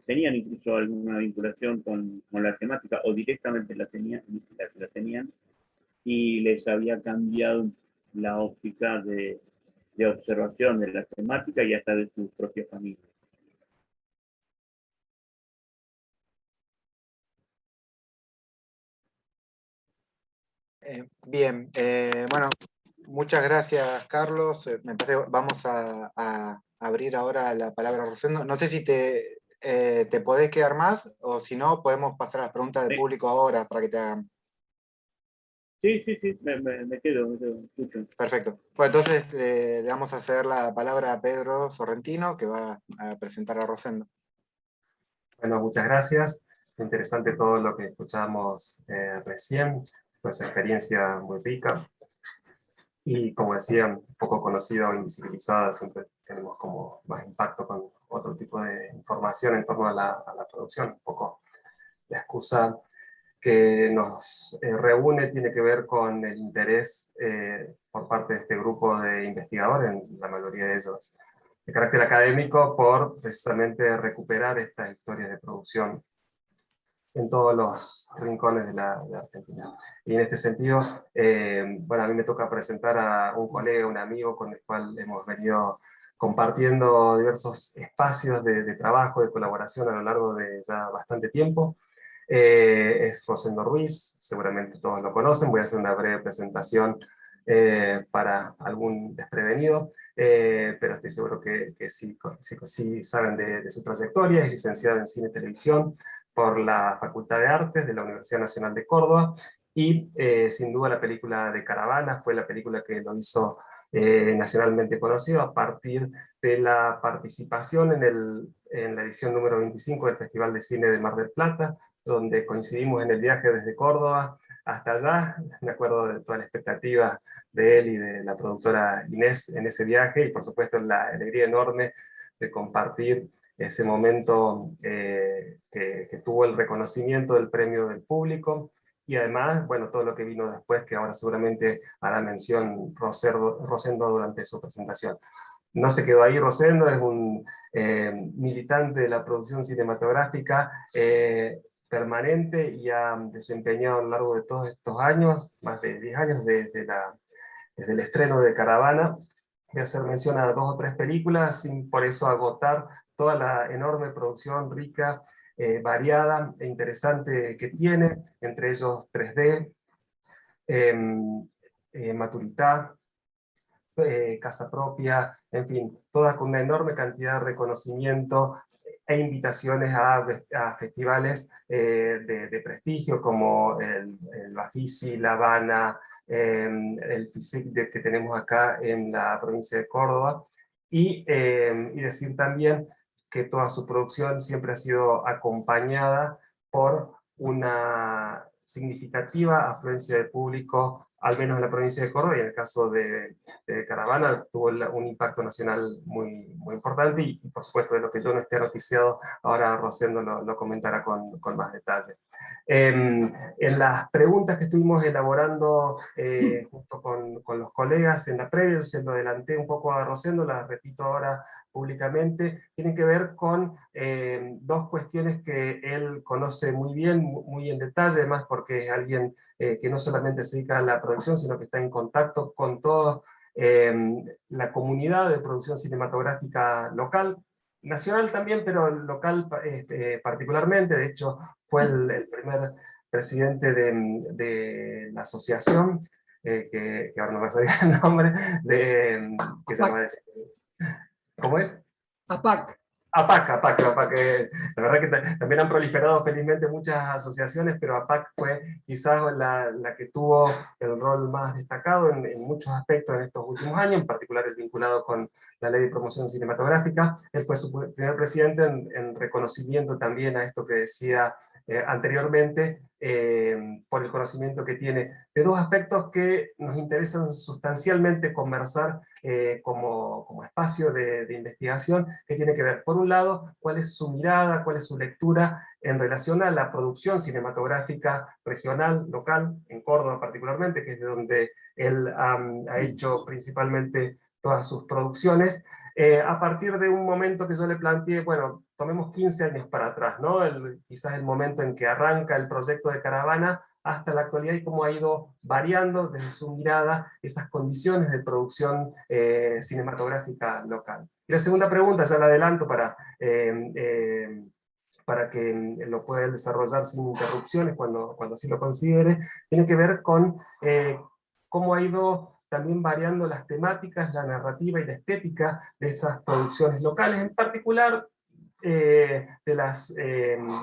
tenían incluso alguna vinculación con la temática, o directamente la tenían, y les había cambiado la óptica de observación de la temática y hasta de su propia familia. Bien, bueno, muchas gracias, Carlos. Me parece que vamos a abrir ahora la palabra a Rosendo. No sé si te podés quedar más, o si no, podemos pasar a las preguntas del público ahora para que te hagan. Sí, me quedo, escucho. Perfecto. Bueno, entonces le vamos a ceder la palabra a Pedro Sorrentino, que va a presentar a Rosendo. Bueno, muchas gracias. Interesante todo lo que escuchamos recién, pues experiencia muy rica. Y como decía, un poco conocida o invisibilizada, siempre tenemos como más impacto con otro tipo de información en torno a la producción. Un poco la excusa que nos reúne tiene que ver con el interés por parte de este grupo de investigadores, en la mayoría de ellos de carácter académico, por precisamente recuperar estas historias de producción en todos los rincones de Argentina. Y en este sentido, bueno, a mí me toca presentar a un colega, un amigo con el cual hemos venido compartiendo diversos espacios de trabajo, de colaboración a lo largo de ya bastante tiempo. Es Rosendo Ruiz, seguramente todos lo conocen, voy a hacer una breve presentación para algún desprevenido, pero estoy seguro que sí saben de su trayectoria. Es licenciado en Cine y Televisión por la Facultad de Artes de la Universidad Nacional de Córdoba, y sin duda la película de Caravana fue la película que lo hizo nacionalmente conocido a partir de la participación en la edición número 25 del Festival de Cine de Mar del Plata, donde coincidimos en el viaje desde Córdoba hasta allá. Me acuerdo de toda la expectativa de él y de la productora Inés en ese viaje, y por supuesto la alegría enorme de compartir ese momento que tuvo el reconocimiento del premio del público, y además, bueno, todo lo que vino después, que ahora seguramente hará mención Rosendo durante su presentación. No se quedó ahí Rosendo, es un militante de la producción cinematográfica permanente, y ha desempeñado a lo largo de todos estos años, más de 10 años desde el estreno de Caravana. Voy a hacer mención a 2 o 3 películas, sin por eso agotar toda la enorme producción rica, variada e interesante que tiene, entre ellos 3D, Maturitá, Casa Propia, en fin, todas con una enorme cantidad de reconocimiento e invitaciones a festivales de prestigio como el Bafisi, La Habana, el FISIC que tenemos acá en la provincia de Córdoba, y decir también que toda su producción siempre ha sido acompañada por una significativa afluencia de público, al menos en la provincia de Córdoba, y en el caso de Caravana tuvo un impacto nacional muy, muy importante, y por supuesto de lo que yo no esté noticiado, ahora Rosendo lo comentará con más detalle. En las preguntas que estuvimos elaborando junto con los colegas en la previa, se lo adelanté un poco a Rosendo, las repito ahora públicamente, tienen que ver con dos cuestiones que él conoce muy bien, muy en detalle, además porque es alguien que no solamente se dedica a la producción, sino que está en contacto con toda la comunidad de producción cinematográfica local, nacional también, pero local particularmente. De hecho, fue el primer presidente de la asociación, que ahora no me salía el nombre, que se llama... ¿Cómo es? APAC. APAC, la verdad que también han proliferado felizmente muchas asociaciones, pero APAC fue quizás la que tuvo el rol más destacado en muchos aspectos en estos últimos años, en particular el vinculado con la Ley de Promoción Cinematográfica. Él fue su primer presidente en reconocimiento también a esto que decía anteriormente, por el conocimiento que tiene de dos aspectos que nos interesan sustancialmente conversar como espacio de investigación, que tiene que ver, por un lado, cuál es su mirada, cuál es su lectura en relación a la producción cinematográfica regional, local, en Córdoba particularmente, que es de donde él ha hecho principalmente todas sus producciones, a partir de un momento que yo le planteé, bueno, tomemos 15 años para atrás, ¿no? Quizás el momento en que arranca el proyecto de Caravana hasta la actualidad, y cómo ha ido variando desde su mirada esas condiciones de producción cinematográfica local. Y la segunda pregunta, ya la adelanto para que lo pueda desarrollar sin interrupciones cuando así lo considere, tiene que ver con cómo ha ido también variando las temáticas, la narrativa y la estética de esas producciones locales, en particular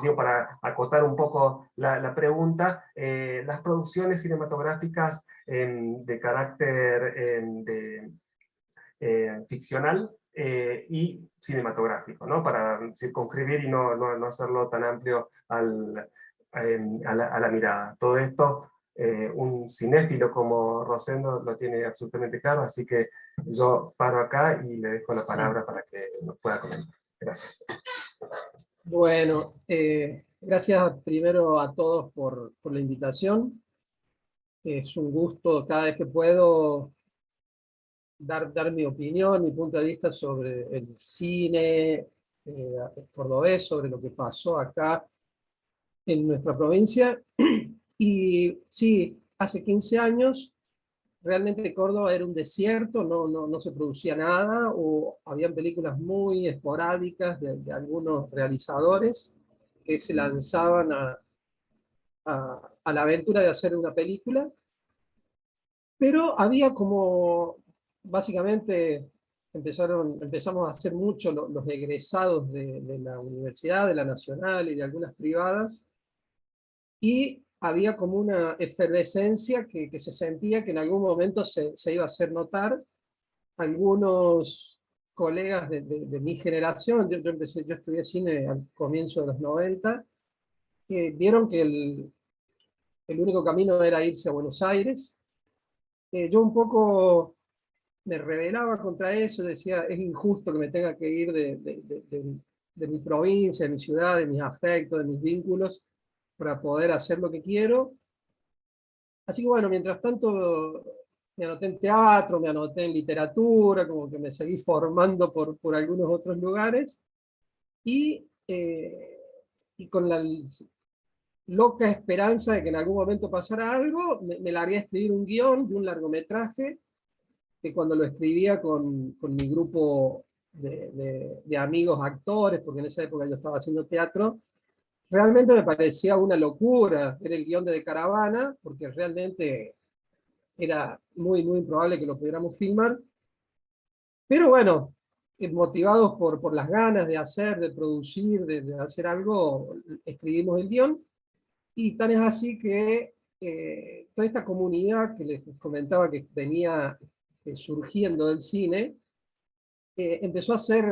digo, para acotar un poco la pregunta, las producciones cinematográficas de carácter ficcional y cinematográfico, ¿no? Para circunscribir y no hacerlo tan amplio a la mirada. Todo esto, un cinéfilo como Rosendo lo tiene absolutamente claro, así que yo paro acá y le dejo la palabra para que nos pueda comentar. Gracias. Bueno, gracias primero a todos por la invitación. Es un gusto cada vez que puedo dar mi opinión, mi punto de vista sobre el cine cordobés, sobre lo que pasó acá en nuestra provincia. Y sí, hace 15 años realmente Córdoba era un desierto, no se producía nada, o habían películas muy esporádicas de algunos realizadores que se lanzaban a la aventura de hacer una película, pero había como, básicamente, empezamos a hacer mucho los egresados de la universidad, de la nacional y de algunas privadas, y había como una efervescencia que se sentía que en algún momento se iba a hacer notar. Algunos colegas de mi generación, yo estudié cine al comienzo de los 90, vieron que el único camino era irse a Buenos Aires. Yo un poco me rebelaba contra eso, decía, es injusto que me tenga que ir de mi provincia, de mi ciudad, de mis afectos, de mis vínculos, para poder hacer lo que quiero. Así que bueno, mientras tanto me anoté en teatro, me anoté en literatura, como que me seguí formando por algunos otros lugares, y con la loca esperanza de que en algún momento pasara algo, me largué a escribir un guión de un largometraje, que cuando lo escribía con mi grupo de amigos actores, porque en esa época yo estaba haciendo teatro, realmente me parecía una locura. Era el guión de Caravana, porque realmente era muy, muy improbable que lo pudiéramos filmar. Pero bueno, motivados por las ganas de hacer, de producir, de hacer algo, escribimos el guión, y tan es así que toda esta comunidad que les comentaba que venía surgiendo del cine, empezó a hacer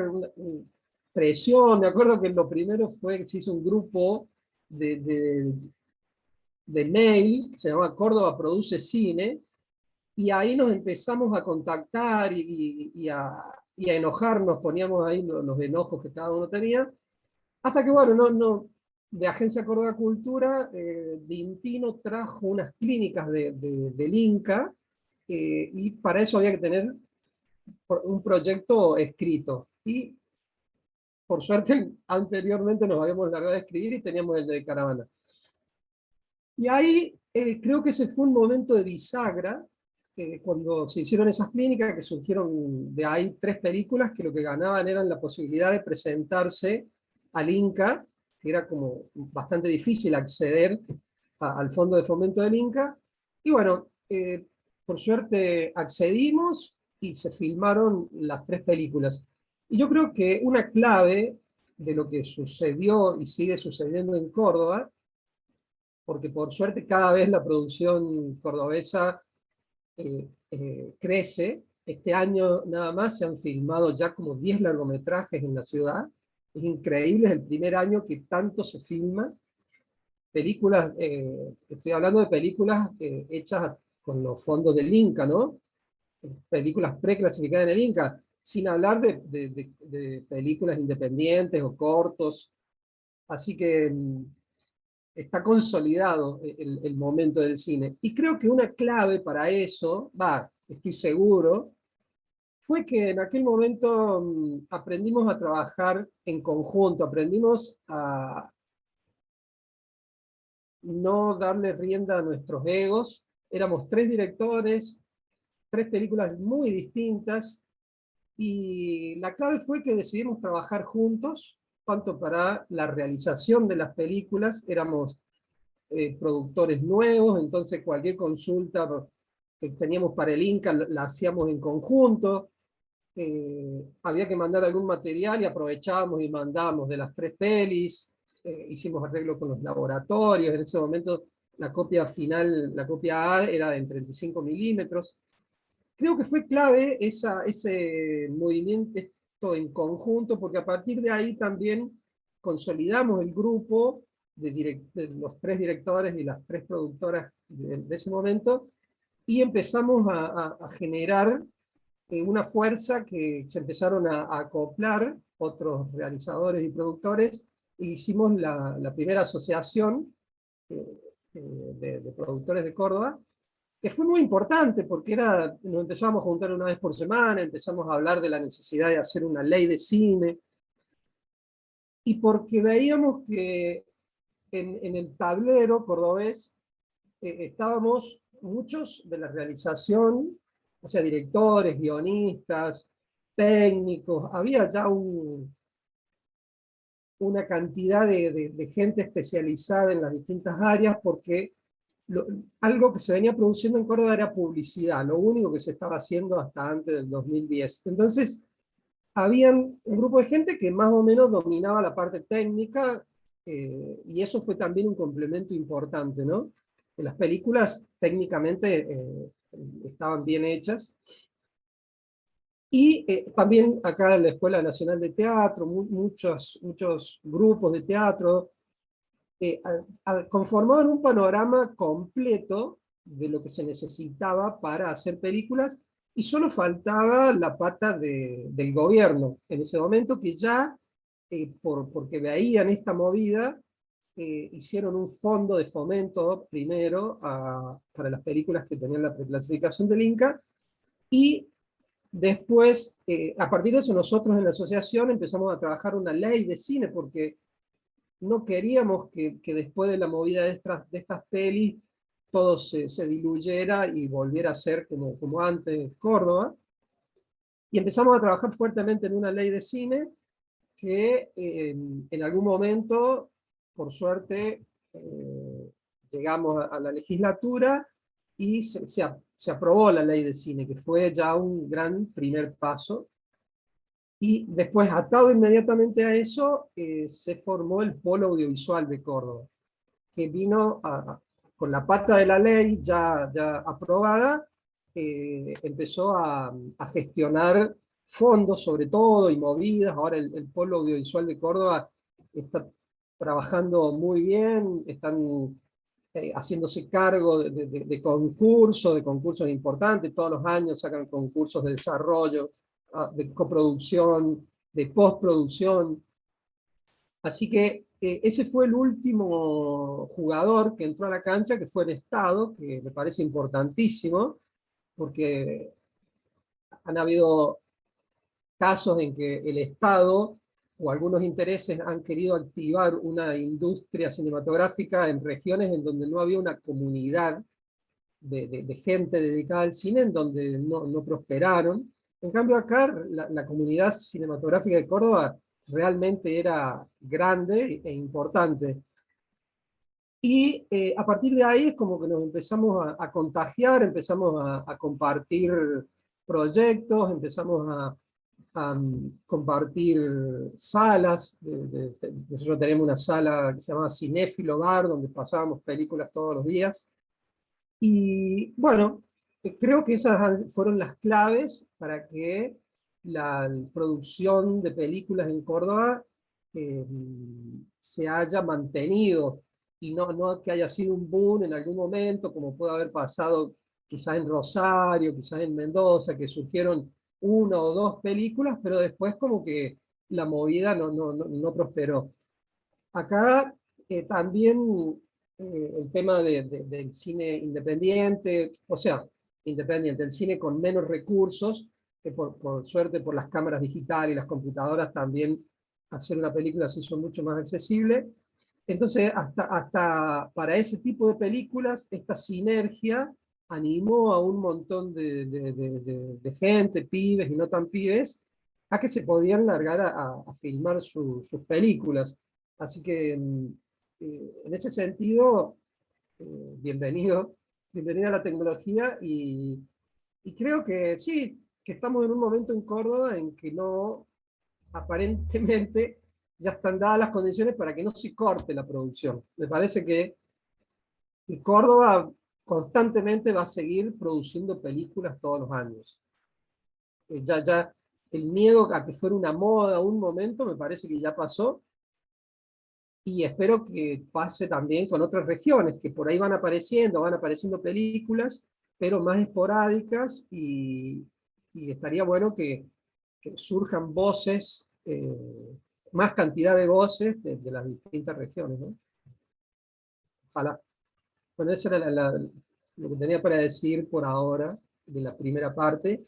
presión. Me acuerdo que lo primero fue que se hizo un grupo de mail, que se llama Córdoba Produce Cine, y ahí nos empezamos a contactar y a enojarnos, poníamos ahí los enojos que cada uno tenía, hasta que bueno, de Agencia Córdoba Cultura, Dintino trajo unas clínicas del Inca, y para eso había que tener un proyecto escrito. Y por suerte, anteriormente nos habíamos largado de escribir y teníamos el de Caravana. Y ahí creo que ese fue un momento de bisagra, cuando se hicieron esas clínicas, que surgieron de ahí 3 películas que lo que ganaban eran la posibilidad de presentarse al Inca, que era como bastante difícil acceder al Fondo de Fomento del Inca. Y bueno, por suerte accedimos y se filmaron las 3 películas. Y yo creo que una clave de lo que sucedió y sigue sucediendo en Córdoba, porque por suerte cada vez la producción cordobesa crece. Este año nada más se han filmado ya como 10 largometrajes en la ciudad. Es increíble, es el primer año que tanto se filma. Películas, estoy hablando de películas hechas con los fondos del Inca, ¿no? Películas preclasificadas en el Inca, sin hablar de películas independientes o cortos. Así que está consolidado el momento del cine. Y creo que una clave para eso, estoy seguro, fue que en aquel momento aprendimos a trabajar en conjunto, aprendimos a no darle rienda a nuestros egos. Éramos 3 directores, 3 películas muy distintas, y la clave fue que decidimos trabajar juntos, tanto para la realización de las películas. Éramos productores nuevos, entonces cualquier consulta que teníamos para el Inca la hacíamos en conjunto. Había que mandar algún material y aprovechábamos y mandábamos de las 3 pelis. Hicimos arreglo con los laboratorios. En ese momento la copia final, la copia A, era en 35 milímetros. Creo que fue clave ese movimiento, esto en conjunto, porque a partir de ahí también consolidamos el grupo de los 3 directores y las 3 productoras de ese momento, y empezamos a generar una fuerza que se empezaron a acoplar otros realizadores y productores, e hicimos la primera asociación de productores de Córdoba, que fue muy importante porque nos empezamos a juntar una vez por semana, empezamos a hablar de la necesidad de hacer una ley de cine, y porque veíamos que en el tablero cordobés estábamos muchos de la realización, o sea, directores, guionistas, técnicos. Había ya una cantidad de gente especializada en las distintas áreas, porque algo que se venía produciendo en Córdoba era publicidad, lo único que se estaba haciendo hasta antes del 2010. Entonces, habían un grupo de gente que más o menos dominaba la parte técnica, y eso fue también un complemento importante, ¿no? Las películas técnicamente estaban bien hechas. Y también acá en la Escuela Nacional de Teatro, muchos grupos de teatro conformaban un panorama completo de lo que se necesitaba para hacer películas, y solo faltaba la pata del gobierno en ese momento, que ya, porque veían esta movida, hicieron un fondo de fomento primero para las películas que tenían la preclasificación del Inca, y después, a partir de eso, nosotros en la asociación empezamos a trabajar una ley de cine, porque no queríamos que después de la movida de estas pelis todo se diluyera y volviera a ser como antes Córdoba. Y empezamos a trabajar fuertemente en una ley de cine que en algún momento, por suerte, llegamos a la legislatura, y se aprobó la ley de cine, que fue ya un gran primer paso. Y después, atado inmediatamente a eso, se formó el Polo Audiovisual de Córdoba, que vino con la pata de la ley ya aprobada, empezó a gestionar fondos sobre todo y movidas. Ahora el Polo Audiovisual de Córdoba está trabajando muy bien, están haciéndose cargo de concursos importantes, todos los años sacan concursos de desarrollo, de coproducción, de postproducción. Así que ese fue el último jugador que entró a la cancha, que fue el Estado, que me parece importantísimo, porque han habido casos en que el Estado o algunos intereses han querido activar una industria cinematográfica en regiones en donde no había una comunidad de gente dedicada al cine, en donde no prosperaron. En cambio acá la comunidad cinematográfica de Córdoba realmente era grande e importante. Y a partir de ahí es como que nos empezamos a contagiar, empezamos a compartir proyectos, empezamos a compartir salas. Nosotros tenemos una sala que se llama Cinéfilo Bar, donde pasábamos películas todos los días. Y bueno, creo que esas fueron las claves para que la producción de películas en Córdoba se haya mantenido, y no que haya sido un boom en algún momento, como puede haber pasado quizás en Rosario, quizás en Mendoza, que surgieron una o dos películas, pero después como que la movida no prosperó. Acá también el tema del cine independiente, o sea, independiente, el cine con menos recursos, que por suerte por las cámaras digitales y las computadoras también hacer una película se hizo mucho más accesible. Entonces, hasta para ese tipo de películas, esta sinergia animó a un montón de gente, pibes y no tan pibes, a que se podían largar a filmar sus películas. Así que, en ese sentido, bienvenido a la tecnología, y creo que sí, que estamos en un momento en Córdoba en que no, aparentemente, ya están dadas las condiciones para que no se corte la producción. Me parece que Córdoba constantemente va a seguir produciendo películas todos los años. Ya el miedo a que fuera una moda un momento me parece que ya pasó, y espero que pase también con otras regiones, que por ahí van apareciendo películas, pero más esporádicas, y estaría bueno que surjan voces, más cantidad de voces de las distintas regiones, ¿no? Ojalá. Bueno, eso era lo que tenía para decir por ahora de la primera parte.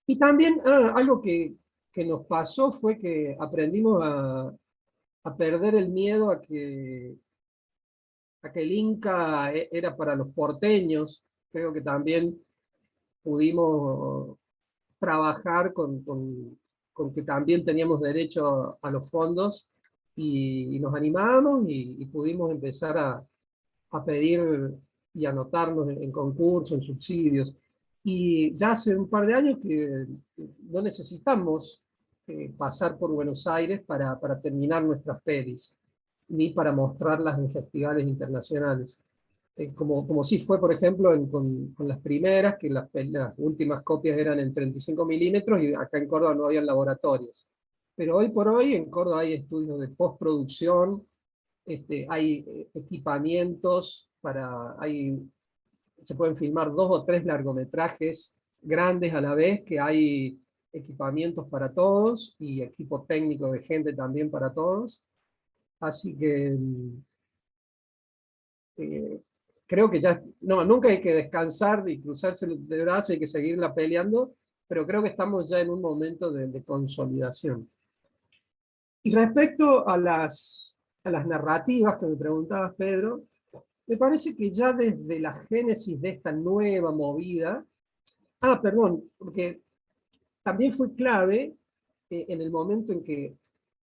Y también algo que nos pasó fue que aprendimos a perder el miedo a que el Inca era para los porteños. Creo que también pudimos trabajar con que también teníamos derecho a los fondos, y nos animamos y pudimos empezar a pedir y anotarnos en concursos, en subsidios. Y ya hace un par de años que no necesitamos pasar por Buenos Aires para terminar nuestras pelis, ni para mostrarlas en festivales internacionales. Como sí fue, por ejemplo, con las primeras, que las últimas copias eran en 35 milímetros, y acá en Córdoba no había laboratorios. Pero hoy por hoy en Córdoba hay estudios de postproducción, hay equipamientos se pueden filmar 2 o 3 largometrajes grandes a la vez, que hay equipamientos para todos, y equipo técnico de gente también para todos. Así que creo que ya, nunca hay que descansar ni cruzarse de brazos, hay que seguirla peleando, pero creo que estamos ya en un momento de consolidación. Y respecto a las narrativas que me preguntabas, Pedro, me parece que ya desde la génesis de esta nueva movida, perdón, porque también fue clave en el momento en que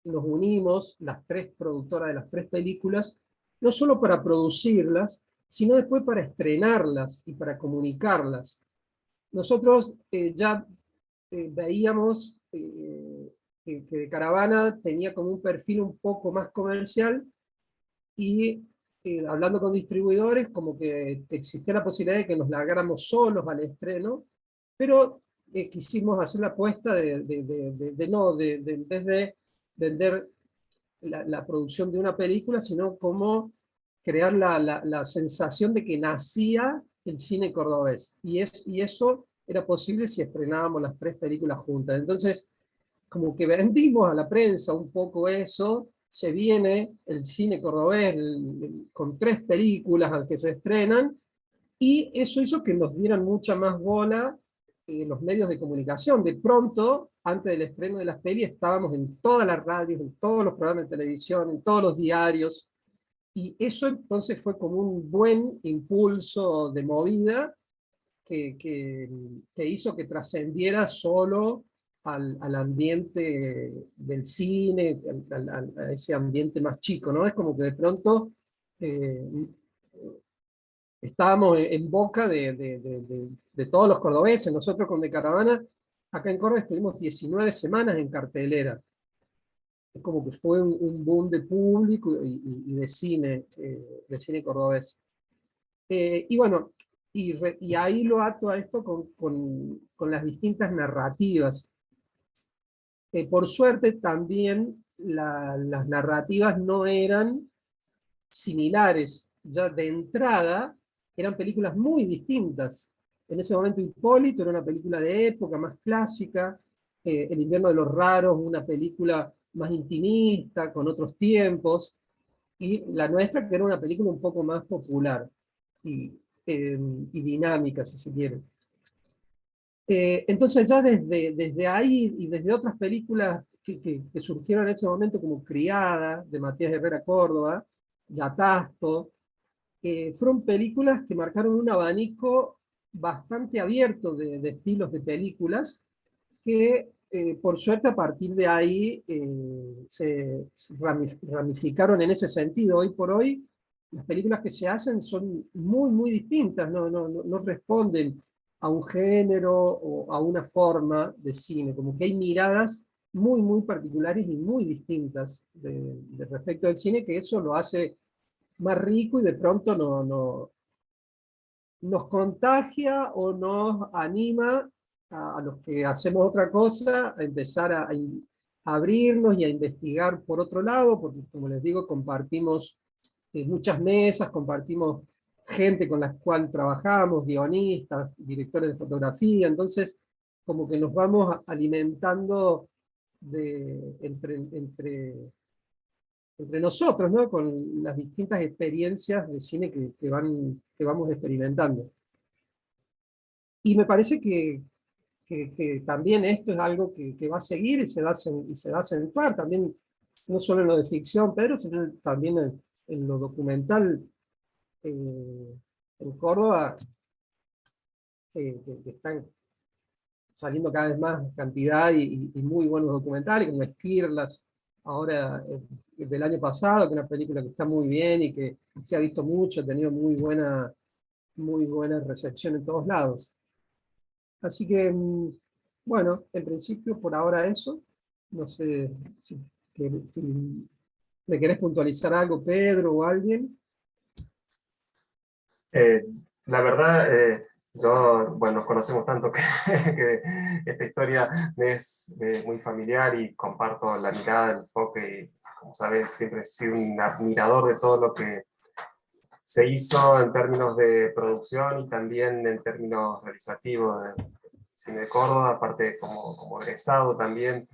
nos unimos, las 3 productoras de las 3 películas, no solo para producirlas, sino después para estrenarlas y para comunicarlas. Nosotros ya veíamos que Caravana tenía como un perfil un poco más comercial, y hablando con distribuidores, como que existía la posibilidad de que nos largáramos solos al estreno, pero quisimos hacer la apuesta en vez de vender la producción de una película, sino como crear la sensación de que nacía el cine cordobés. Y eso era posible si estrenábamos las 3 películas juntas. Entonces, como que vendimos a la prensa un poco eso, se viene el cine cordobés con 3 películas al que se estrenan, y eso hizo que nos dieran mucha más bola los medios de comunicación. De pronto, antes del estreno de las pelis, estábamos en todas las radios, en todos los programas de televisión, en todos los diarios, y eso entonces fue como un buen impulso de movida que hizo que trascendiera solo al ambiente del cine, a ese ambiente más chico, ¿no? Es como que de pronto estábamos en boca de todos los cordobeses. Nosotros con De Caravana, acá en Córdoba estuvimos 19 semanas en cartelera. Es como que fue un boom de público y de cine cordobés. Y bueno, y ahí lo ato a esto con las distintas narrativas. Por suerte también las narrativas no eran similares. Ya de entrada eran películas muy distintas. En ese momento Hipólito era una película de época, más clásica. El invierno de los raros, una película más intimista, con otros tiempos. Y la nuestra, que era una película un poco más popular y dinámica, si se quiere. Entonces ya desde ahí y desde otras películas que surgieron en ese momento, como Criada, de Matías Herrera Córdoba, Yatasto, fueron películas que marcaron un abanico bastante abierto de estilos de películas, que por suerte a partir de ahí se ramificaron en ese sentido. Hoy por hoy las películas que se hacen son muy distintas, no responden a un género o a una forma de cine, como que hay miradas muy particulares y muy distintas de respecto del cine, que eso lo hace más rico y de pronto nos contagia o nos anima a los que hacemos otra cosa a empezar a abrirnos y a investigar por otro lado, porque como les digo, compartimos muchas mesas, compartimos gente con la cual trabajamos, guionistas, directores de fotografía, entonces como que nos vamos alimentando entre nosotros, ¿no? Con las distintas experiencias de cine que vamos experimentando. Y me parece que también esto es algo que va a seguir y se va a acentuar, también, no solo en lo de ficción, Pedro, sino también en lo documental. En Córdoba, que están saliendo cada vez más cantidad y muy buenos documentales, como Esquirlas, ahora del año pasado, que es una película que está muy bien y que se ha visto mucho, ha tenido muy buena recepción en todos lados. Así que, bueno, en principio por ahora eso. No sé si me querés puntualizar algo, Pedro, o alguien. La verdad, bueno, nos conocemos tanto que esta historia me es muy familiar y comparto la mirada, el enfoque, y como sabes, siempre he sido un admirador de todo lo que se hizo en términos de producción y también en términos realizativos del cine de Córdoba, aparte como egresado también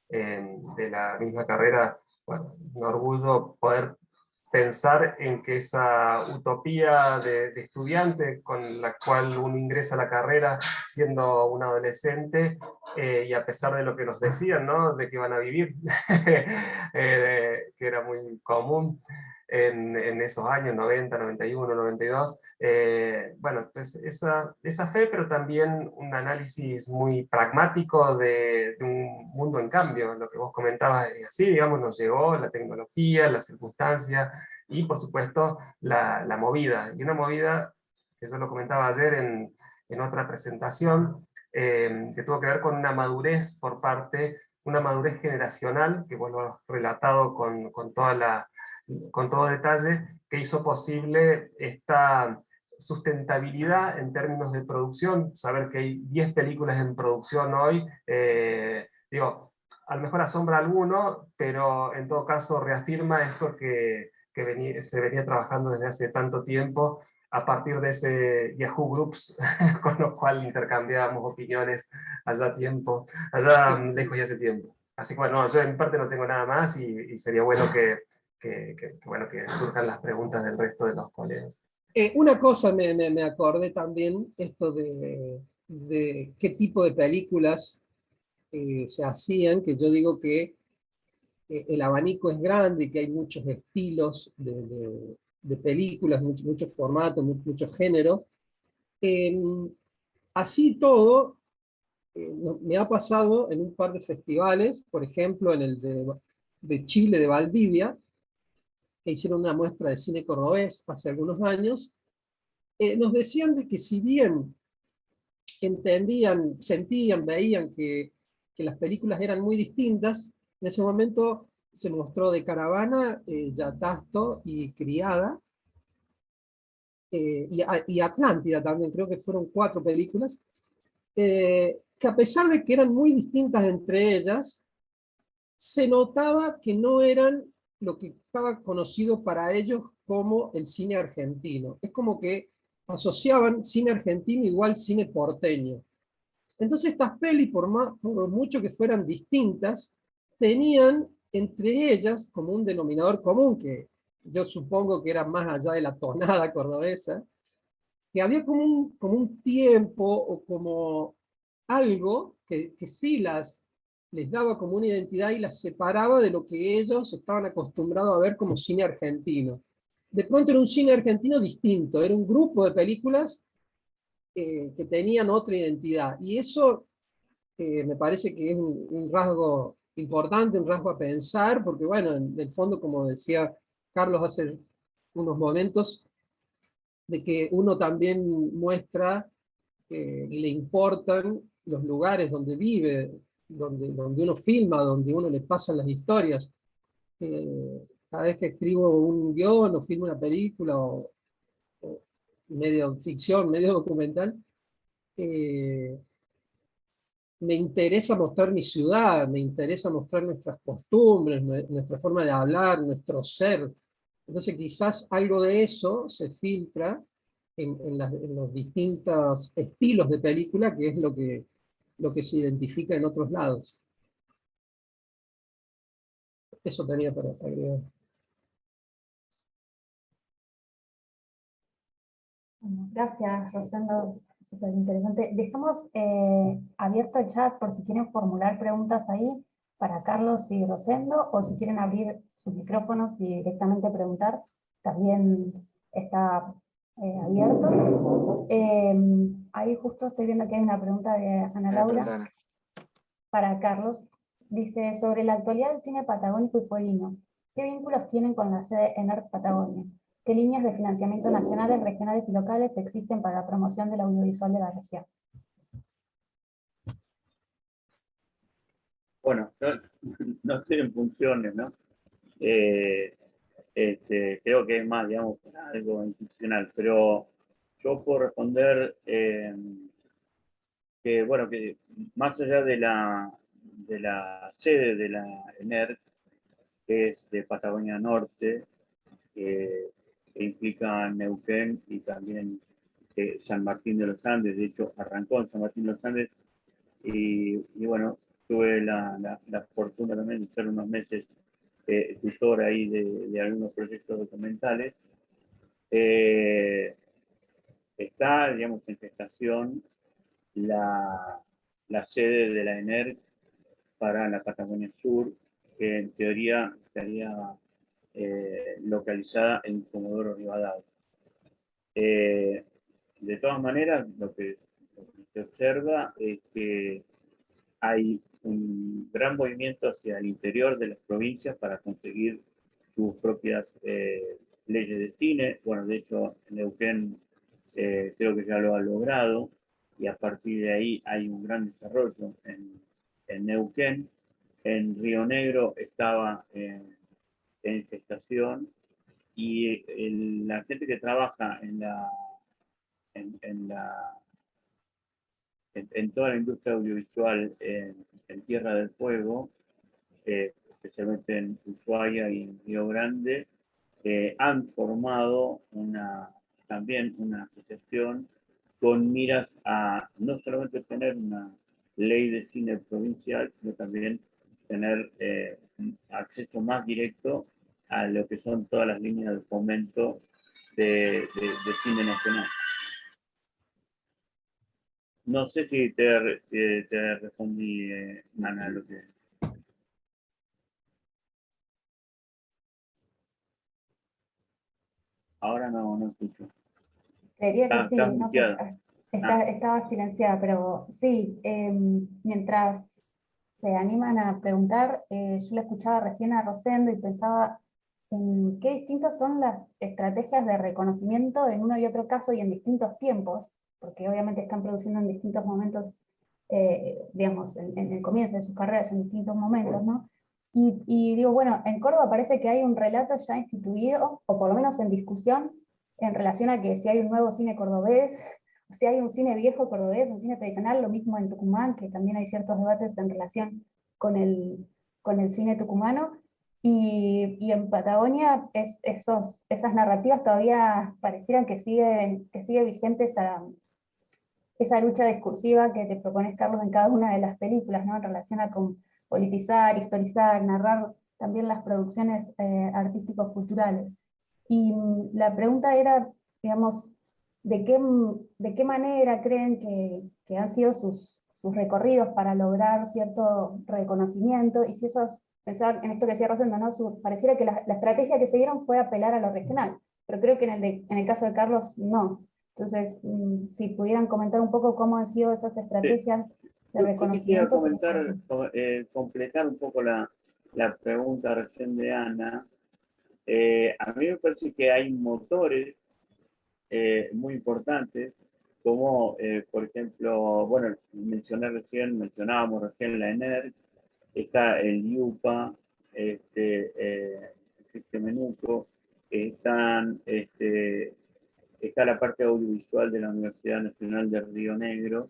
de la misma carrera. Bueno, un orgullo poder pensar en que esa utopía de estudiante con la cual uno ingresa a la carrera siendo un adolescente, y a pesar de lo que nos decían, ¿no? De que iban a vivir, que era muy común en esos años, 90, 91, 92, bueno, entonces esa fe, pero también un análisis muy pragmático de un mundo en cambio. Lo que vos comentabas, así, digamos, nos llegó la tecnología, las circunstancias, y por supuesto la movida, y una movida que yo lo comentaba ayer en otra presentación, que tuvo que ver con una madurez por parte, una madurez generacional, que vos lo has relatado con todo detalle, que hizo posible esta sustentabilidad en términos de producción, saber que hay 10 películas en producción hoy, digo, a lo mejor asombra a alguno, pero en todo caso reafirma eso que se venía trabajando desde hace tanto tiempo, a partir de ese Yahoo Groups, con lo cual intercambiábamos opiniones allá lejos y hace tiempo. Así que bueno, yo en parte no tengo nada más y sería bueno bueno, que surjan las preguntas del resto de los colegas. Una cosa me acordé también, esto de qué tipo de películas se hacían, que yo digo que el abanico es grande y que hay muchos estilos de películas, muchos formatos, muchos géneros. Eh, Así todo, me ha pasado en un par de festivales, por ejemplo en el de Chile, de Valdivia, que hicieron una muestra de cine cordobés hace algunos años. Nos decían de que si bien entendían, sentían, veían que las películas eran muy distintas, en ese momento se mostró De Caravana, Yatasto y Criada, y Atlántida también, creo que fueron 4 películas, que a pesar de que eran muy distintas entre ellas, se notaba que no eran lo que estaba conocido para ellos como el cine argentino. Es como que asociaban cine argentino igual cine porteño. Entonces estas pelis, por mucho que fueran distintas, tenían entre ellas como un denominador común, que yo supongo que era más allá de la tonada cordobesa, que había como un tiempo o como algo que sí les daba como una identidad y las separaba de lo que ellos estaban acostumbrados a ver como cine argentino. De pronto era un cine argentino distinto, era un grupo de películas que tenían otra identidad. Y eso me parece que es un rasgo importante, un rasgo a pensar, porque bueno, en el fondo, como decía Carlos hace unos momentos, de que uno también muestra y le importan los lugares donde vive, donde uno filma, donde uno le pasan las historias. Cada vez que escribo un guión o filmo una película o medio ficción, medio documental, eh, me interesa mostrar mi ciudad, me interesa mostrar nuestras costumbres, nuestra forma de hablar, nuestro ser. Entonces quizás algo de eso se filtra en los distintos estilos de película, que es lo que se identifica en otros lados. Eso tenía para agregar. Bueno, gracias, Rosendo, súper interesante. Dejamos abierto el chat por si quieren formular preguntas ahí para Carlos y Rosendo, o si quieren abrir sus micrófonos y directamente preguntar, también está abierto. Ahí justo estoy viendo que hay una pregunta de Ana Laura para Carlos. Dice, sobre la actualidad del cine patagónico y fueguino, ¿qué vínculos tienen con la sede ENARC Patagonia? ¿Qué líneas de financiamiento nacionales, regionales y locales existen para la promoción del audiovisual de la región? Bueno, yo no estoy en funciones, ¿no? Creo que es más, digamos, algo institucional, pero yo puedo responder que, bueno, que más allá de la sede de la ENERC, que es de Patagonia Norte, que implica Neuquén y también San Martín de los Andes. De hecho, arrancó en San Martín de los Andes y bueno, tuve la fortuna también de ser unos meses tutor ahí de algunos proyectos documentales. Está, digamos, en gestación la sede de la ENERC para la Patagonia Sur, que en teoría estaría localizada en Comodoro Rivadavia. De todas maneras, lo que se observa es que hay un gran movimiento hacia el interior de las provincias para conseguir sus propias leyes de cine. Bueno, de hecho, Neuquén creo que ya lo ha logrado, y a partir de ahí hay un gran desarrollo en Neuquén. En Río Negro estaba en gestación, y la gente que trabaja en la en toda la industria audiovisual en Tierra del Fuego, especialmente en Ushuaia y en Río Grande, han formado también una asociación con miras a no solamente tener una ley de cine provincial, sino también tener acceso más directo a lo que son todas las líneas de fomento de cine nacional. No sé si te respondí, Mana, lo que... Ahora no escucho. Creería que Estás sí, no sé, muteada. Ah, estaba silenciada, pero sí, mientras se animan a preguntar, yo le escuchaba recién a Rosendo y pensaba en qué distintas son las estrategias de reconocimiento en uno y otro caso y en distintos tiempos, porque obviamente están produciendo en distintos momentos, digamos, en el comienzo de sus carreras, en distintos momentos, ¿no? Y digo, bueno, en Córdoba parece que hay un relato ya instituido, o por lo menos en discusión, en relación a que si hay un nuevo cine cordobés, o si hay un cine viejo cordobés, un cine tradicional, lo mismo en Tucumán, que también hay ciertos debates en relación con el cine tucumano, y en Patagonia esas narrativas todavía parecieran que sigue vigente esa lucha discursiva que te propones, Carlos, en cada una de las películas, ¿no? En relación a con politizar, historizar, narrar también las producciones artísticos-culturales. Y la pregunta era, digamos, de qué manera creen que han sido sus recorridos para lograr cierto reconocimiento, y si esos, pensaba en esto que decía Rosendo, ¿no? Pareciera que la estrategia que siguieron fue apelar a lo regional, pero creo que en el caso de Carlos no. Entonces, si pudieran comentar un poco cómo han sido esas estrategias de yo quisiera reconocimiento, sería comentar, interesante. completar un poco la pregunta recién de Ana. A mí me parece que hay motores muy importantes, como por ejemplo, bueno, mencionábamos recién la ENER, está el IUPA, el Menuco, está la parte audiovisual de la Universidad Nacional de Río Negro,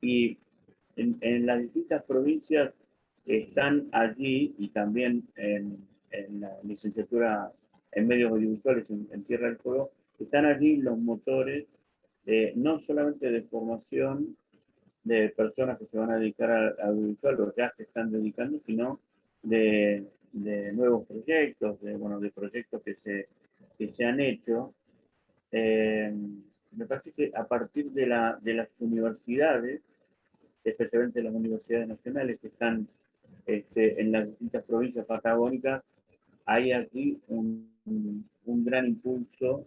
y en las distintas provincias están allí, y también en la licenciatura en medios audiovisuales en Tierra del Fuego, están allí los motores, no solamente de formación de personas que se van a dedicar al audiovisual o ya se están dedicando, sino de nuevos proyectos, de proyectos que se han hecho. Me parece que a partir de las universidades, especialmente las universidades nacionales que están en las distintas provincias patagónicas, hay aquí un gran impulso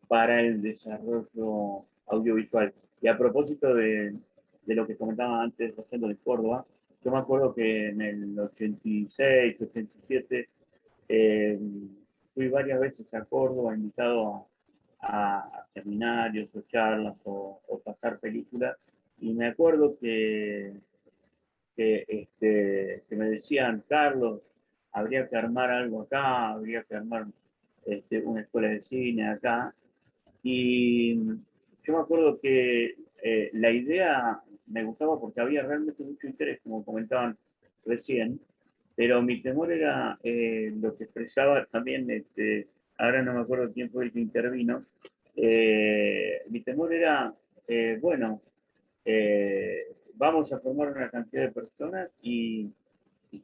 para el desarrollo audiovisual. Y a propósito de lo que comentaba antes, Rosendo, de Córdoba, yo me acuerdo que en el 86, 87, fui varias veces a Córdoba, invitado a seminarios o charlas o pasar películas, y me acuerdo que me decían, Carlos, habría que armar algo acá, habría que armar una escuela de cine acá. Y yo me acuerdo que la idea me gustaba porque había realmente mucho interés, como comentaban recién, pero mi temor era lo que expresaba también, ahora no me acuerdo quién fue el que intervino, mi temor era, bueno, vamos a formar una cantidad de personas y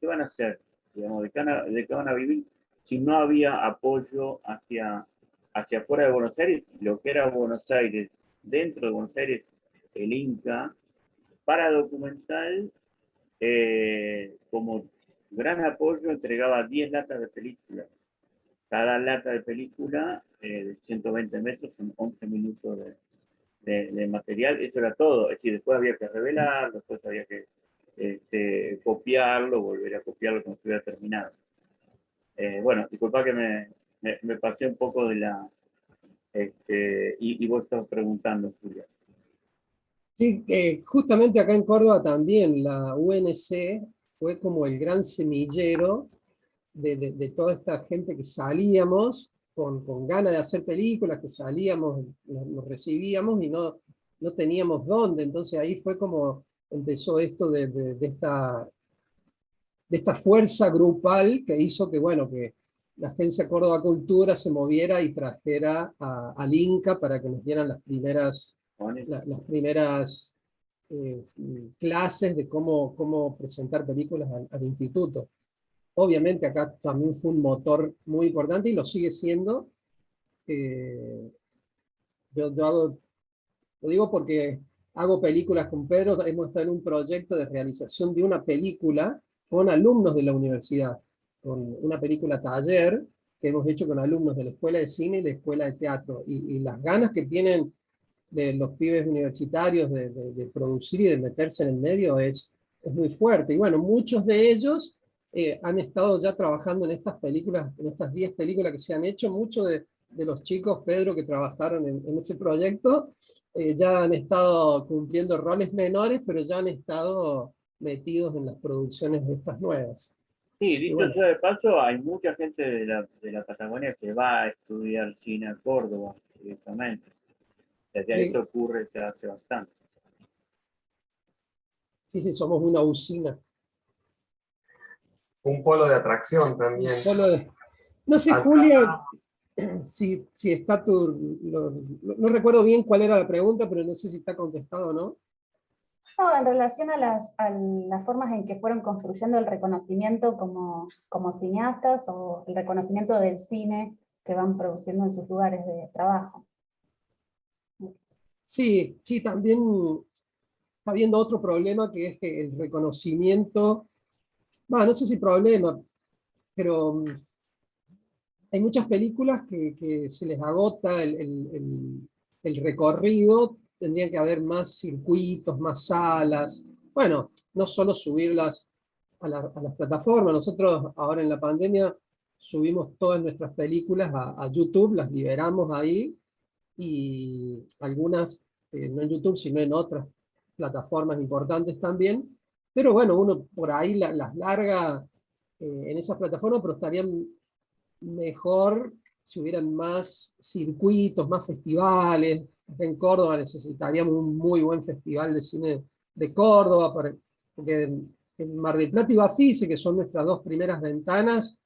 ¿qué van a hacer? Digamos, ¿de qué van a vivir si no había apoyo hacia afuera de Buenos Aires, lo que era Buenos Aires, dentro de Buenos Aires, el Inca, para documental, como gran apoyo, entregaba 10 latas de película. Cada lata de película de 120 metros son 11 minutos de material, eso era todo. Es decir, después había que revelar, después había que copiarlo, volver a copiarlo cuando estuviera terminado. Bueno, disculpa que me me pasé un poco de la... y vos estás preguntando, Julia. Sí, justamente acá en Córdoba también la UNC fue como el gran semillero de toda esta gente que salíamos con ganas de hacer películas, que salíamos, nos recibíamos y no teníamos dónde. Entonces ahí fue como empezó esto de esta fuerza grupal que hizo que, bueno, que la Agencia Córdoba Cultura se moviera y trajera al Inca para que nos dieran las primeras clases de cómo presentar películas al instituto. Obviamente acá también fue un motor muy importante y lo sigue siendo. Lo digo porque hago películas con Pedro, hemos estado en un proyecto de realización de una película con alumnos de la universidad, con una película taller que hemos hecho con alumnos de la Escuela de Cine y la Escuela de Teatro. Y las ganas que tienen de los pibes universitarios de producir y de meterse en el medio es muy fuerte. Y bueno, muchos de ellos han estado ya trabajando en estas películas, en estas 10 películas que se han hecho. Muchos de los chicos, Pedro, que trabajaron en ese proyecto, ya han estado cumpliendo roles menores, pero ya han estado metidos en las producciones de estas nuevas. Sí, Sí, dicho bueno. sea de paso, hay mucha gente de la Patagonia que va a estudiar cine a Córdoba directamente. O sea, Sí, esto ocurre ya hace bastante. sí, sí, somos una usina. Un polo de atracción también. No sé, Julia, si está no recuerdo bien cuál era la pregunta, pero no sé si está contestado o no. No, en relación a las formas en que fueron construyendo el reconocimiento como cineastas o el reconocimiento del cine que van produciendo en sus lugares de trabajo. Sí, sí, también está habiendo otro problema que es que el reconocimiento, bueno, no sé si problema, pero hay muchas películas que se les agota el recorrido, tendrían que haber más circuitos, más salas, bueno, no solo subirlas a las plataformas. Nosotros ahora en la pandemia subimos todas nuestras películas a YouTube, las liberamos ahí, y algunas, no en YouTube, sino en otras plataformas importantes también. Pero bueno, uno por ahí las larga en esas plataformas, pero estarían mejor si hubieran más circuitos, más festivales. Acá en Córdoba necesitaríamos un muy buen festival de cine de Córdoba, porque en Mar del Plata y Bafise, que son nuestras dos primeras ventanas,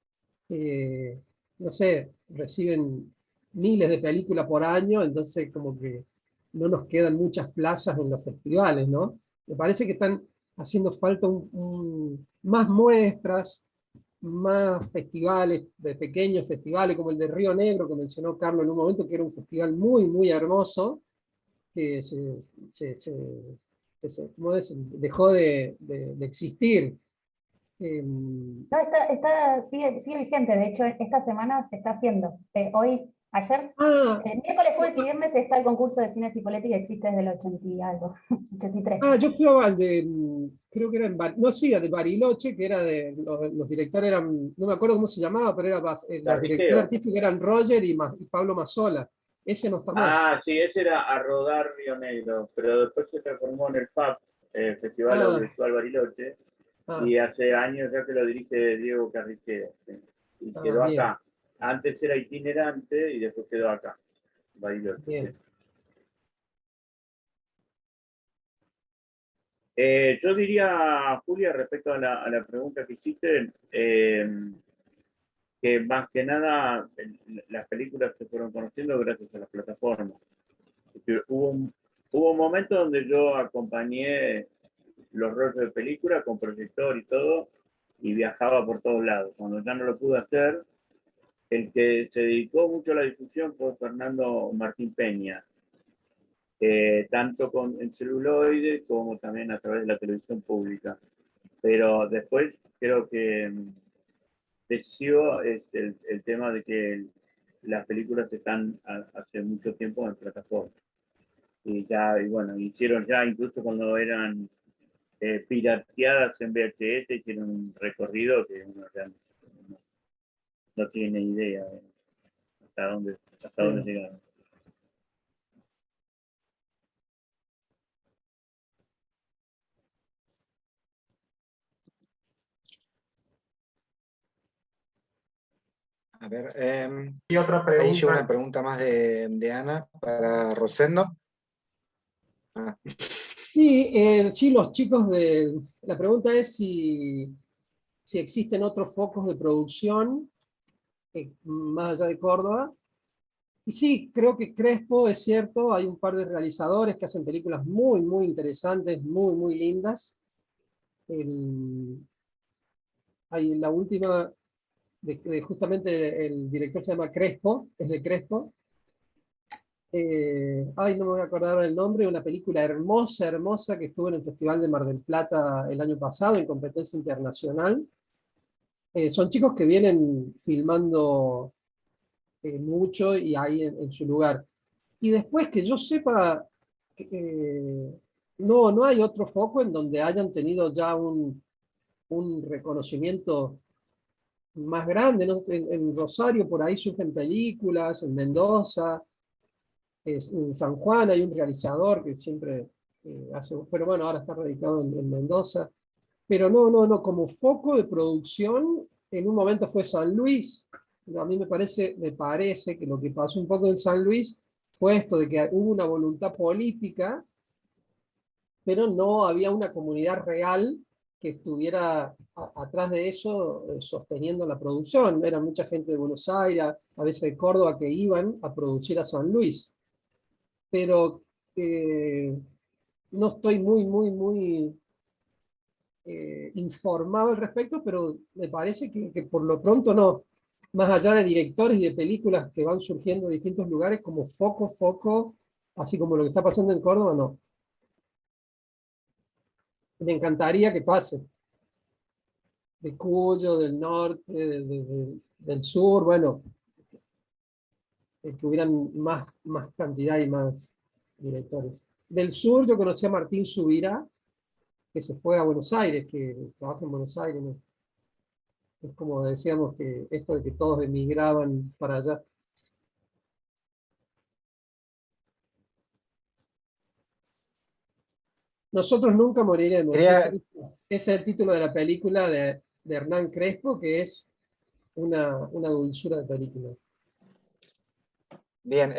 no sé, reciben miles de películas por año, entonces como que no nos quedan muchas plazas en los festivales, ¿no? Me parece que están haciendo falta más muestras, más festivales, de pequeños festivales, como el de Río Negro, que mencionó Carlos en un momento, que era un festival muy, muy hermoso, que ¿cómo es? Dejó de existir. No, sigue vigente, de hecho esta semana se está haciendo. Ayer, ah, miércoles, jueves y viernes está el concurso de cine Cipolletti que existe desde el 80 y algo, 83. yo fui al de, creo que era no, sí, de Bariloche, que era de, los directores eran, no me acuerdo cómo se llamaba, pero los directores Carriqueo. artísticos eran Roger y Pablo Mazzola. Ese no está más. Ah, sí, ese era a rodar Río Negro, pero después se transformó en el FAB, Festival Ah, Audiovisual Bariloche, ah, y hace años ya que lo dirige Diego Carriqueo, ¿sí? Y quedó bien, acá. Antes era itinerante y después quedó acá, Bariloche. ¿Sí? bien. Yo diría, Julia, respecto a la pregunta que hiciste, que más que nada las películas se fueron conociendo gracias a las plataformas. Hubo un momento donde yo acompañé los roles de película con proyector y todo, y viajaba por todos lados. Cuando ya no lo pude hacer, el que se dedicó mucho a la difusión fue Fernando Martín Peña, tanto con el celuloide como también a través de la televisión pública. Pero después creo que decisivo es el tema de que las películas están hace mucho tiempo en plataformas. Y bueno, hicieron ya incluso cuando eran pirateadas en VHS, hicieron un recorrido que uno realmente no tiene idea. hasta dónde llegaron. A ver, Y otra ahí llegó una pregunta. pregunta más de Ana para Rosendo. Ah, Sí, sí, los chicos la pregunta es si existen otros focos de producción más allá de Córdoba. Y sí, creo que Crespo es cierto, hay un par de realizadores que hacen películas muy, muy interesantes, muy, muy lindas. El- Hay la última, justamente el director se llama Crespo, es de Crespo. Ay, no me voy a acordar el nombre, una película hermosa, hermosa que estuvo en el Festival de Mar del Plata el año pasado en competencia internacional. Son chicos que vienen filmando mucho y ahí en su lugar. Y después que yo sepa, no hay otro foco en donde hayan tenido ya un reconocimiento más grande, ¿no? En Rosario por ahí surgen películas, en Mendoza, en San Juan hay un realizador que siempre hace, pero bueno, ahora está radicado en Mendoza. Pero no, como foco de producción, en un momento fue San Luis. A mí me parece que lo que pasó un poco en San Luis fue esto de que hubo una voluntad política, pero no había una comunidad real que estuviera atrás de eso sosteniendo la producción. Era mucha gente de Buenos Aires, a veces de Córdoba, que iban a producir a San Luis. Pero no estoy muy informado al respecto, pero me parece que por lo pronto no. Más allá de directores y de películas que van surgiendo de distintos lugares, como foco, así como lo que está pasando en Córdoba, no. Me encantaría que pase. De Cuyo, del norte, del sur, bueno, que hubieran más cantidad y más directores. Del sur yo conocí a Martín Subirá, que se fue a Buenos Aires, que trabaja en Buenos Aires, ¿no? Es como decíamos que esto de que todos emigraban para allá. Nosotros nunca moriremos. quería, Ese es el título de la película de Hernán Crespo, que es una dulzura de película. bien,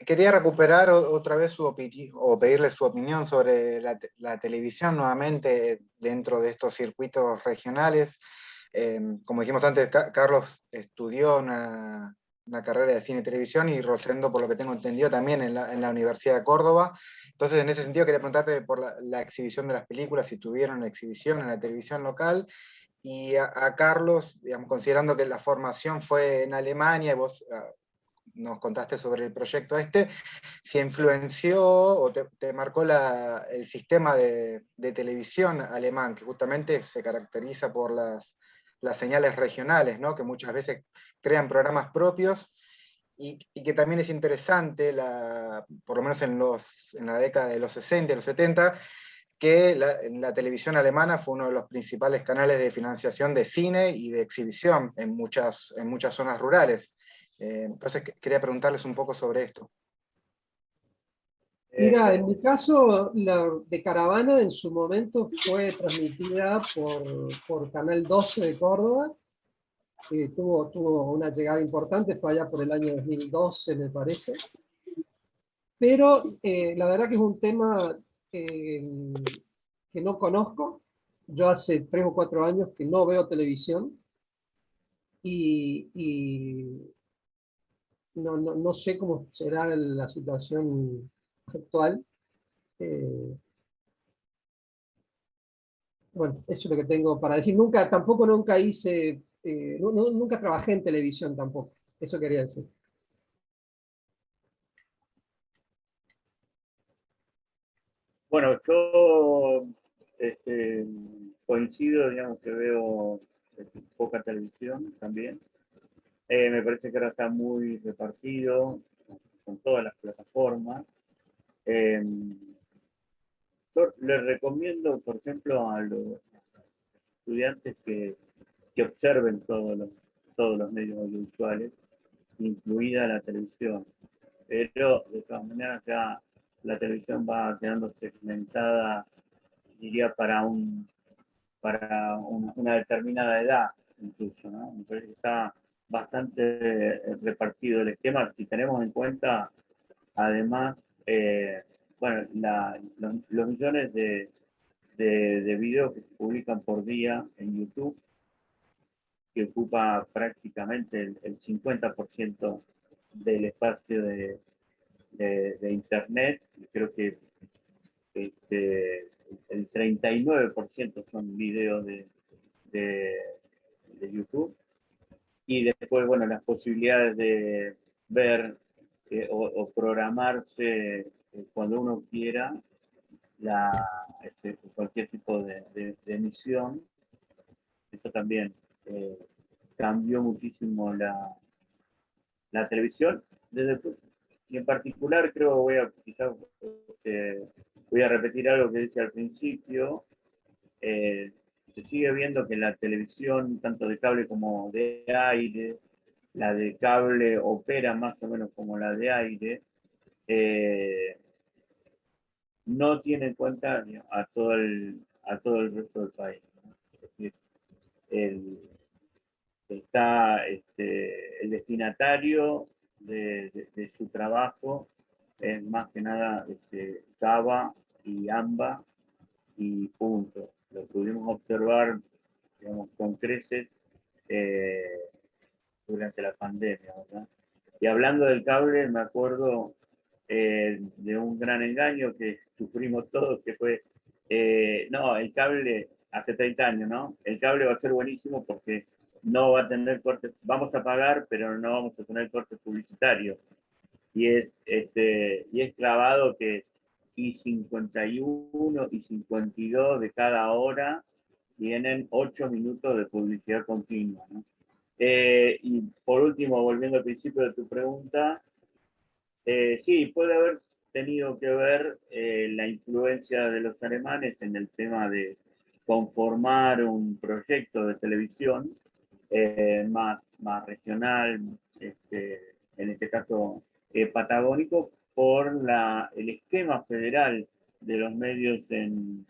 quería recuperar otra vez su opinión o pedirle su opinión sobre la televisión nuevamente dentro de estos circuitos regionales. Como dijimos antes, Carlos estudió una carrera de cine y televisión y Rosendo, por lo que tengo entendido, también en la Universidad de Córdoba. Entonces, en ese sentido, quería preguntarte por la exhibición de las películas, si tuvieron exhibición en la televisión local. Y a Carlos, digamos, considerando que la formación fue en Alemania, y vos nos contaste sobre el proyecto este, si influenció o te marcó el sistema de televisión alemán, que justamente se caracteriza por las señales regionales, ¿no? Que muchas veces crean programas propios y que también es interesante, por lo menos en la década de los 60 y los 70, que la televisión alemana fue uno de los principales canales de financiación de cine y de exhibición en muchas zonas rurales. Entonces quería preguntarles un poco sobre esto. Mira, en mi caso, la de Caravana en su momento fue transmitida por Canal 12 de Córdoba, que tuvo una llegada importante, fue allá por el año 2012, me parece. Pero la verdad que es un tema eh, que no conozco. Yo hace 3 o 4 años que no veo televisión y no sé cómo será la situación actual. Eh, bueno, eso es lo que tengo para decir. Tampoco nunca hice, nunca trabajé en televisión tampoco. Eso quería decir. Bueno, yo coincido, digamos, que veo poca televisión también. Me parece que ahora está muy repartido con todas las plataformas. Eh, yo les recomiendo, por ejemplo, a los estudiantes que observen todos los medios audiovisuales, incluida la televisión. Pero de todas maneras ya la televisión va quedando segmentada, diría, para una determinada edad, incluso, ¿no? Me parece que está bastante repartido el esquema, si tenemos en cuenta, además, bueno, los millones de videos que se publican por día en YouTube, que ocupa prácticamente el 50% del espacio de Internet. Creo que el 39% son videos de YouTube. Y después, bueno, las posibilidades de ver o programarse cuando uno quiera cualquier tipo de emisión. Eso también cambió muchísimo la televisión. Y en particular creo quizás voy a repetir algo que decía al principio. Se sigue viendo que la televisión, tanto de cable como de aire, la de cable opera más o menos como la de aire, no tiene en cuenta a todo el resto del país, ¿no? Es decir, está el destinatario de su trabajo es más que nada Cava y AMBA y punto. Lo pudimos observar, digamos, con creces durante la pandemia, ¿verdad? Y hablando del cable, me acuerdo de un gran engaño que sufrimos todos, que fue, no, el cable, hace 30 años, ¿no? El cable va a ser buenísimo porque no va a tener cortes, vamos a pagar, pero no vamos a tener cortes publicitarios. Y es clavado que y 51 y 52 de cada hora tienen 8 minutos de publicidad continua, ¿no? Y por último, volviendo al principio de tu pregunta, sí, puede haber tenido que ver la influencia de los alemanes en el tema de conformar un proyecto de televisión más regional, en este caso patagónico, por el esquema federal de los medios en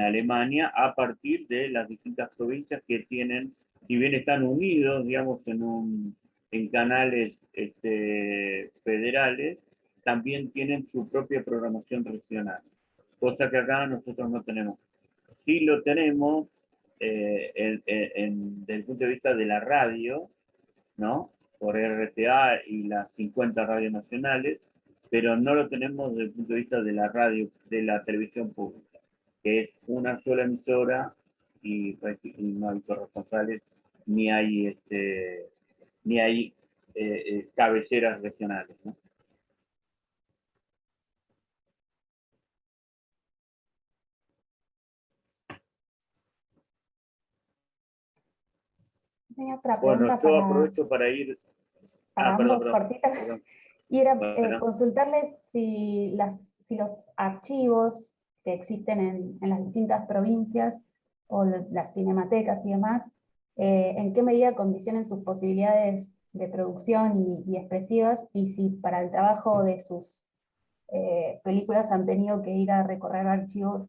Alemania a partir de las distintas provincias que tienen, si bien están unidos, digamos, en canales federales, también tienen su propia programación regional, cosa que acá nosotros no tenemos. Sí lo tenemos desde el punto de vista de la radio, ¿no? Por RTA y las 50 radios nacionales, pero no lo tenemos desde el punto de vista de la radio, de la televisión pública, que es una sola emisora y no hay corresponsales, ni hay, cabeceras regionales, ¿no? Tenía otra Bueno, pregunta yo aprovecho para ir... para ambos, cortitas, perdón. y era Bueno. consultarles si los archivos que existen en las distintas provincias o las cinematecas y demás, en qué medida condicionan sus posibilidades de producción y expresivas, y si para el trabajo de sus películas han tenido que ir a recorrer archivos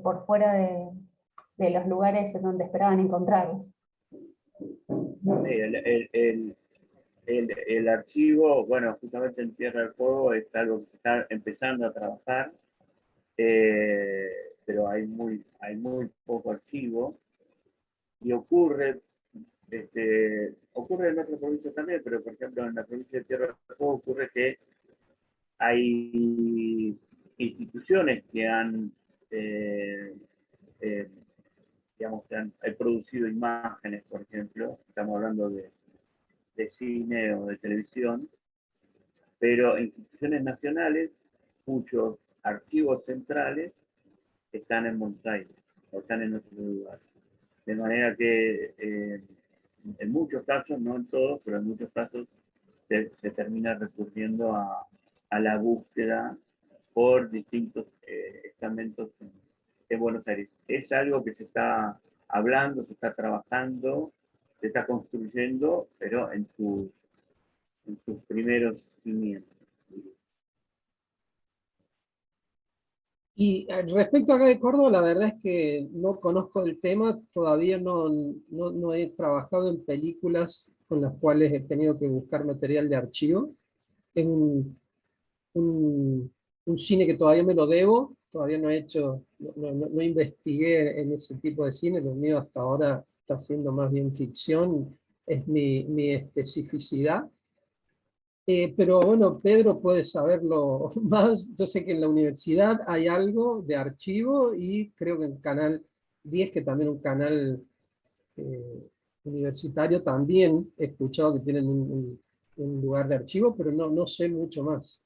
por fuera de los lugares en donde esperaban encontrarlos. El archivo, bueno, justamente en Tierra del Fuego es algo que se está empezando a trabajar, pero hay muy poco archivo, y ocurre en otras provincias también, pero por ejemplo en la provincia de Tierra del Fuego ocurre que hay instituciones que han, digamos, producido imágenes, por ejemplo, estamos hablando de cine o de televisión, pero en instituciones nacionales, muchos archivos centrales están en Buenos Aires o están en otros lugares. De manera que en muchos casos, no en todos, pero en muchos casos se termina recurriendo a la búsqueda por distintos estamentos en Buenos Aires. Es algo que se está hablando, se está trabajando, se está construyendo, pero en sus primeros cimientos. Y respecto acá de Córdoba, la verdad es que no conozco el tema, todavía no he trabajado en películas con las cuales he tenido que buscar material de archivo. Es un cine que todavía me lo debo, todavía no he hecho, no investigué en ese tipo de cine, lo mío hasta ahora está siendo más bien ficción, es mi especificidad. Pero bueno, Pedro puede saberlo más. Yo sé que en la universidad hay algo de archivo y creo que en Canal 10, que también es un canal universitario, también he escuchado que tienen un lugar de archivo, pero no sé mucho más.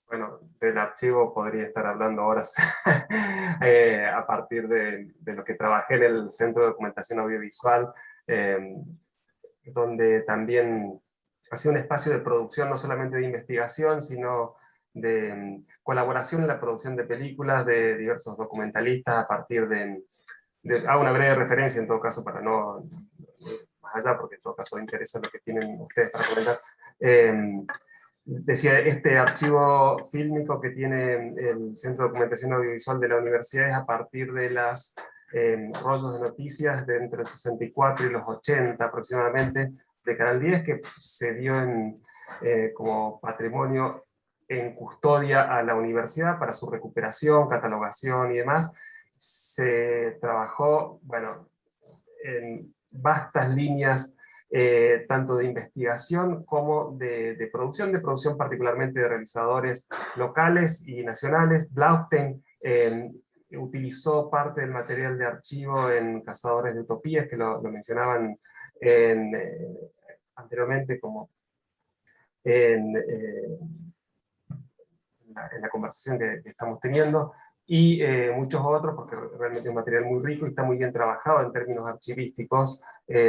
Bueno, del archivo podría estar hablando horas a partir de lo que trabajé en el Centro de Documentación Audiovisual, donde también ha sido un espacio de producción no solamente de investigación, sino de colaboración en la producción de películas de diversos documentalistas a partir hago una breve referencia en todo caso para no ir más allá, porque en todo caso interesa lo que tienen ustedes para comentar. Decía, este archivo fílmico que tiene el Centro de Documentación Audiovisual de la Universidad es a partir de las rollos de noticias de entre el 64 y los 80 aproximadamente de Canal 10, que se dio como patrimonio en custodia a la universidad para su recuperación, catalogación y demás. Se trabajó, bueno, en vastas líneas tanto de investigación como de producción particularmente de realizadores locales y nacionales. Blaustein utilizó parte del material de archivo en Cazadores de Utopías, que lo mencionaban anteriormente como en la conversación que estamos teniendo, y muchos otros, porque realmente es un material muy rico y está muy bien trabajado en términos archivísticos,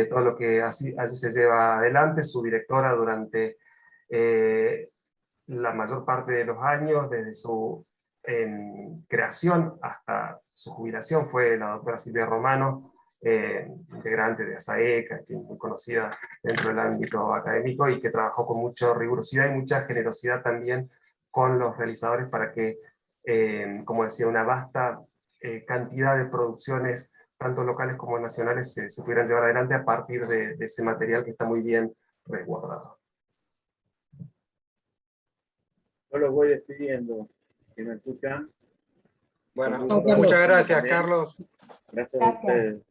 todo lo que allí se lleva adelante. Su directora durante la mayor parte de los años, desde su creación hasta su jubilación, fue la doctora Silvia Romano, integrante de ASAECA, muy conocida dentro del ámbito académico y que trabajó con mucha rigurosidad y mucha generosidad también con los realizadores para que, como decía, una vasta cantidad de producciones, tanto locales como nacionales, se pudieran llevar adelante a partir de ese material que está muy bien resguardado. Yo los voy despidiendo. ¿Si me escuchan? Bueno, No, Carlos. muchas gracias, También. Carlos. Gracias a ustedes.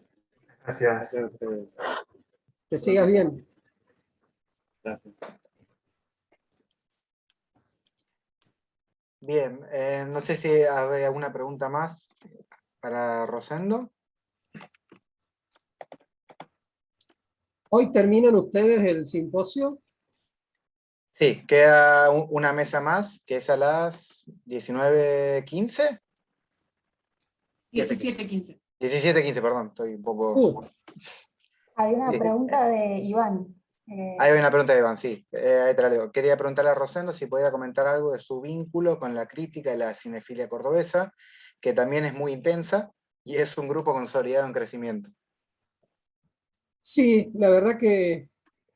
Gracias. Gracias a ustedes. Que sigas bien. Gracias. Bien, no sé si hay alguna pregunta más para Rosendo. ¿Hoy terminan ustedes el simposio? Sí, queda una mesa más, que es a las 19:15. 17:15. 17:15, perdón, estoy un poco... Hay una Sí. pregunta de Iván. Hay una pregunta de Iván, sí, ahí te la leo. Quería preguntarle a Rosendo si podía comentar algo de su vínculo con la crítica de la cinefilia cordobesa, que también es muy intensa y es un grupo consolidado en crecimiento. Sí, la verdad que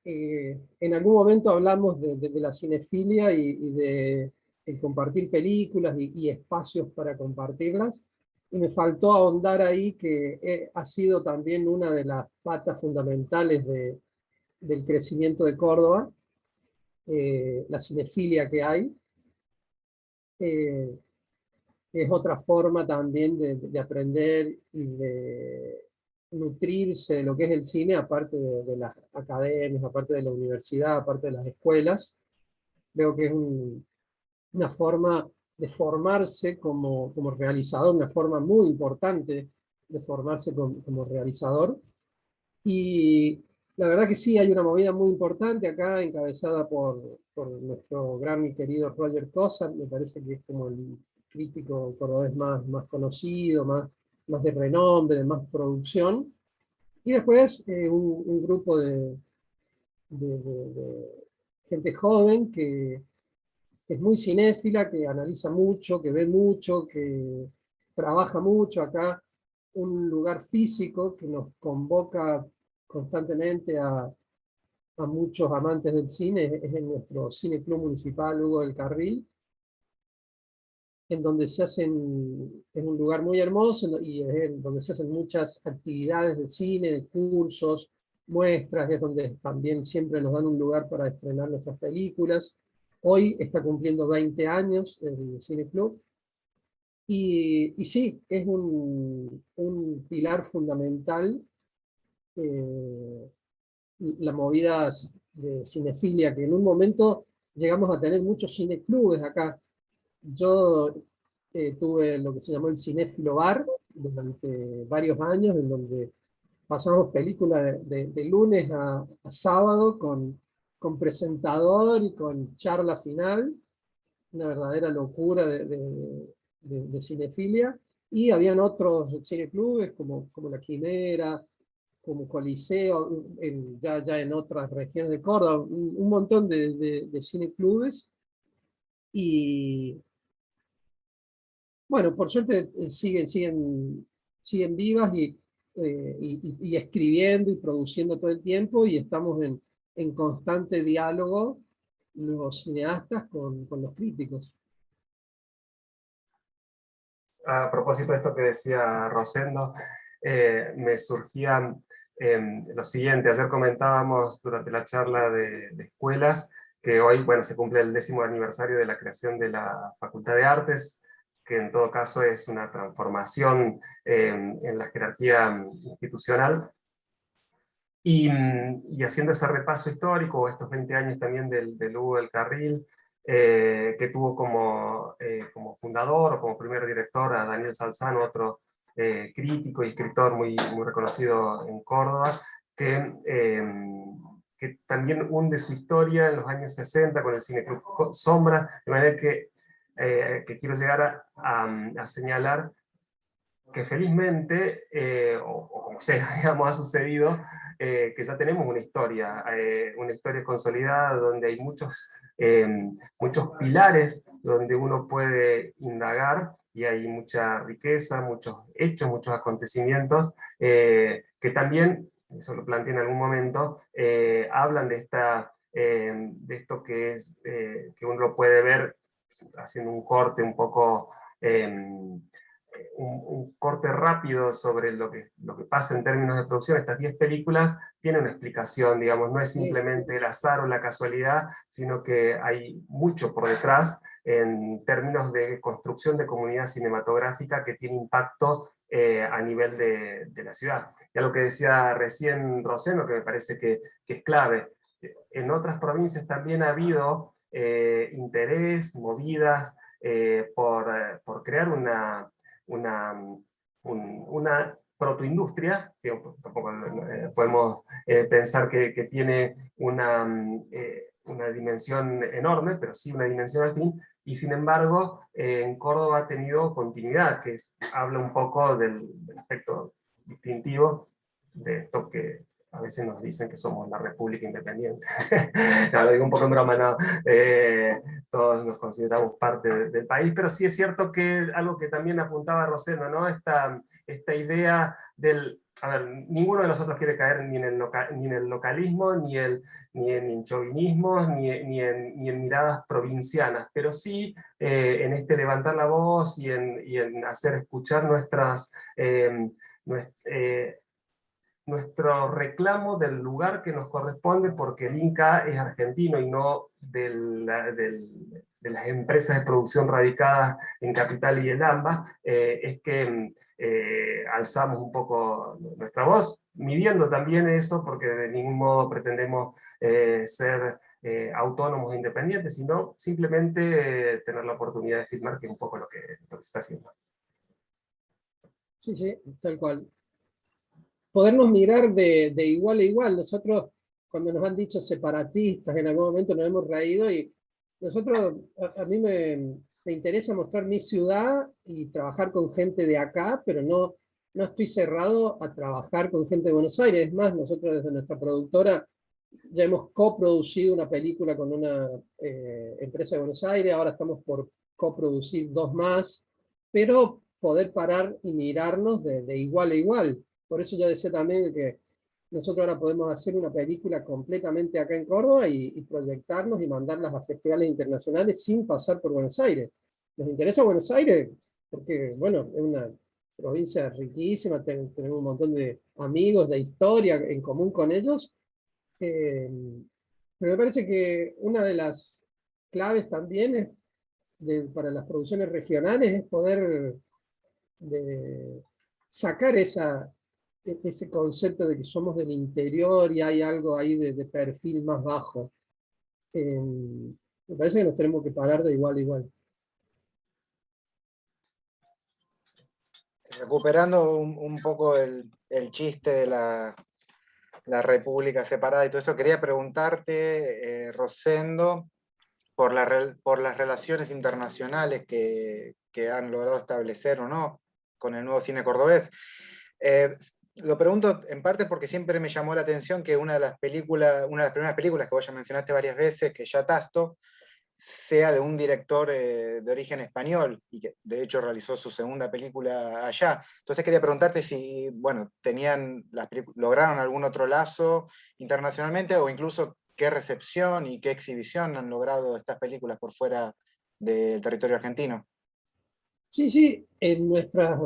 en algún momento hablamos de la cinefilia y de el compartir películas y espacios para compartirlas, y me faltó ahondar ahí que ha sido también una de las patas fundamentales del crecimiento de Córdoba, la cinefilia que hay. Es otra forma también de aprender y de nutrirse de lo que es el cine, aparte de las academias, aparte de la universidad, aparte de las escuelas. Creo que es una forma de formarse como realizador, una forma muy importante de formarse como realizador. Y la verdad que sí, hay una movida muy importante acá, encabezada por nuestro gran y querido Roger Cosa. Me parece que es como el crítico cordobés más conocido, más de renombre, de más producción. Y después un grupo de gente joven que es muy cinéfila, que analiza mucho, que ve mucho, que trabaja mucho acá. un lugar físico que nos convoca constantemente a muchos amantes del cine, es en nuestro Cine Club Municipal Hugo del Carril, en donde se hacen, es un lugar muy hermoso y es en donde se hacen muchas actividades de cine, de cursos, muestras, es donde también siempre nos dan un lugar para estrenar nuestras películas. Hoy está cumpliendo 20 años el Cine Club, y sí, es un pilar fundamental, la movida de cinefilia, que en un momento llegamos a tener muchos cineclubes acá. Yo tuve lo que se llamó el Cinéfilo Bar durante varios años, en donde pasamos películas de lunes a sábado con presentador y con charla final, una verdadera locura de cinefilia. Y habían otros cineclubes como La Quimera, como Coliseo, ya en otras regiones de Córdoba, un montón de cineclubes. Y bueno, por suerte siguen vivas y escribiendo y produciendo todo el tiempo, y estamos en constante diálogo los cineastas con los críticos. A propósito de esto que decía Rosendo, me surgía lo siguiente. Ayer comentábamos durante la charla de escuelas que hoy, bueno, se cumple el 10º aniversario de la creación de la Facultad de Artes, que en todo caso es una transformación en la jerarquía institucional. Y haciendo ese repaso histórico, estos 20 años también del Hugo del Carril, que tuvo como fundador o como primer director a Daniel Salzano, otro crítico y escritor muy reconocido en Córdoba, que también hunde su historia en los años 60 con el Cineclub Sombra, de manera que quiero llegar a señalar que felizmente, o como sea, digamos, ha sucedido, que ya tenemos una historia consolidada, donde hay muchos pilares donde uno puede indagar, y hay mucha riqueza, muchos hechos, muchos acontecimientos, que también, eso lo planteé en algún momento, hablan de esto que uno lo puede ver haciendo un corte un poco... un corte rápido sobre lo que pasa en términos de producción. Estas 10 películas tienen una explicación, digamos, no es simplemente el azar o la casualidad, sino que hay mucho por detrás en términos de construcción de comunidad cinematográfica que tiene impacto a nivel de la ciudad. Ya lo que decía recién Rosendo, que me parece que es clave, en otras provincias también ha habido interés, movidas por crear una protoindustria, que tampoco podemos pensar que tiene una dimensión enorme, pero sí una dimensión al fin, y sin embargo en Córdoba ha tenido continuidad, que habla un poco del aspecto distintivo de esto que a veces nos dicen que somos la República Independiente. No, lo digo un poco en broma, no. Todos nos consideramos parte del país, pero sí es cierto que algo que también apuntaba Rosendo, ¿no? Esta idea del... A ver, ninguno de nosotros quiere caer ni en el localismo, ni en chauvinismos, ni en miradas provincianas, pero sí en este levantar la voz y en hacer escuchar nuestro reclamo del lugar que nos corresponde, porque el Inca es argentino y no de las empresas de producción radicadas en Capital y en AMBA, es que alzamos un poco nuestra voz, midiendo también eso, porque de ningún modo pretendemos ser autónomos e independientes, sino simplemente tener la oportunidad de filmar, que es un poco lo que se está haciendo. Sí, sí, tal cual. Podernos mirar de igual a igual. Nosotros, cuando nos han dicho separatistas, en algún momento nos hemos reído, y nosotros, a mí me interesa mostrar mi ciudad y trabajar con gente de acá, pero no estoy cerrado a trabajar con gente de Buenos Aires. Es más, nosotros desde nuestra productora ya hemos coproducido una película con una empresa de Buenos Aires, ahora estamos por coproducir 2 más, pero poder parar y mirarnos de igual a igual. Por eso yo decía también que nosotros ahora podemos hacer una película completamente acá en Córdoba y proyectarnos y mandarlas a festivales internacionales sin pasar por Buenos Aires. Nos interesa Buenos Aires porque, bueno, es una provincia riquísima, tenemos un montón de amigos, de historia en común con ellos, pero me parece que una de las claves también para las producciones regionales es poder sacar ese concepto de que somos del interior y hay algo ahí de perfil más bajo. Me parece que nos tenemos que parar de igual a igual. Recuperando un poco el chiste de la república separada y todo eso, quería preguntarte, Rosendo, por las relaciones internacionales que han logrado establecer o no con el nuevo cine cordobés. Lo pregunto en parte porque siempre me llamó la atención que una de las primeras películas que vos ya mencionaste varias veces, que ya Tasto, sea de un director de origen español, y que de hecho realizó su segunda película allá. Entonces quería preguntarte si, bueno, lograron algún otro lazo internacionalmente, o incluso qué recepción y qué exhibición han logrado estas películas por fuera del territorio argentino. Sí, sí, en nuestras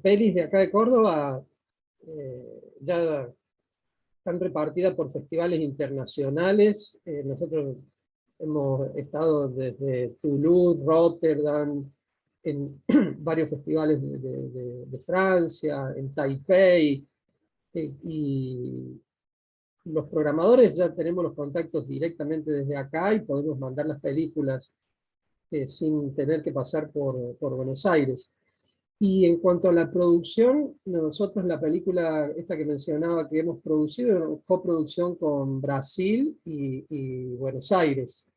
pelis de acá de Córdoba ya están repartidas por festivales internacionales. Nosotros hemos estado desde Toulouse, Rotterdam, en varios festivales de Francia, en Taipei, y los programadores ya tenemos los contactos directamente desde acá y podemos mandar las películas sin tener que pasar por Buenos Aires. Y en cuanto a la producción, nosotros la película esta que mencionaba que hemos producido, es una coproducción con Brasil y Buenos Aires.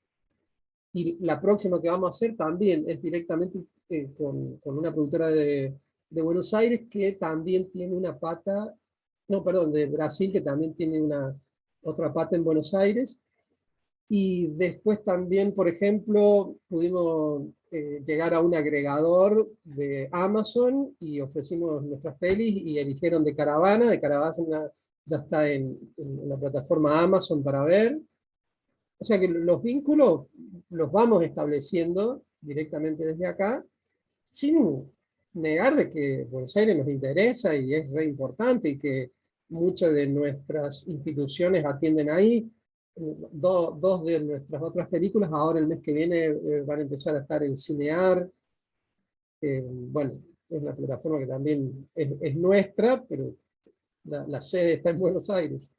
Y la próxima que vamos a hacer también es directamente con una productora de Buenos Aires que también tiene una pata, no, perdón, de Brasil, que también tiene otra pata en Buenos Aires. Y después también, por ejemplo, pudimos llegar a un agregador de Amazon y ofrecimos nuestras pelis y eligieron De Caravana. De Caravana ya está en la plataforma Amazon para ver. O sea que los vínculos los vamos estableciendo directamente desde acá, sin negar de que Buenos Aires nos interesa y es re importante y que muchas de nuestras instituciones atienden ahí. Dos de nuestras otras películas ahora el mes que viene van a empezar a estar en Cinear. Bueno, es una plataforma que también es nuestra, pero la sede está en Buenos Aires.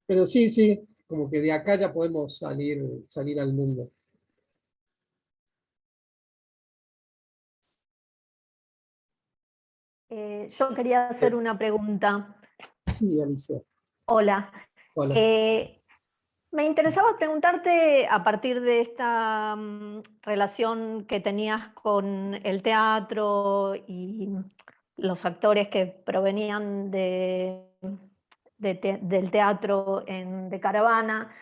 Pero sí, sí, como que de acá ya podemos salir al mundo. Yo quería hacer una pregunta. Sí, Alicia. Hola. Hola. Me interesaba preguntarte, a partir de esta relación que tenías con el teatro y los actores que provenían del teatro de Caravana,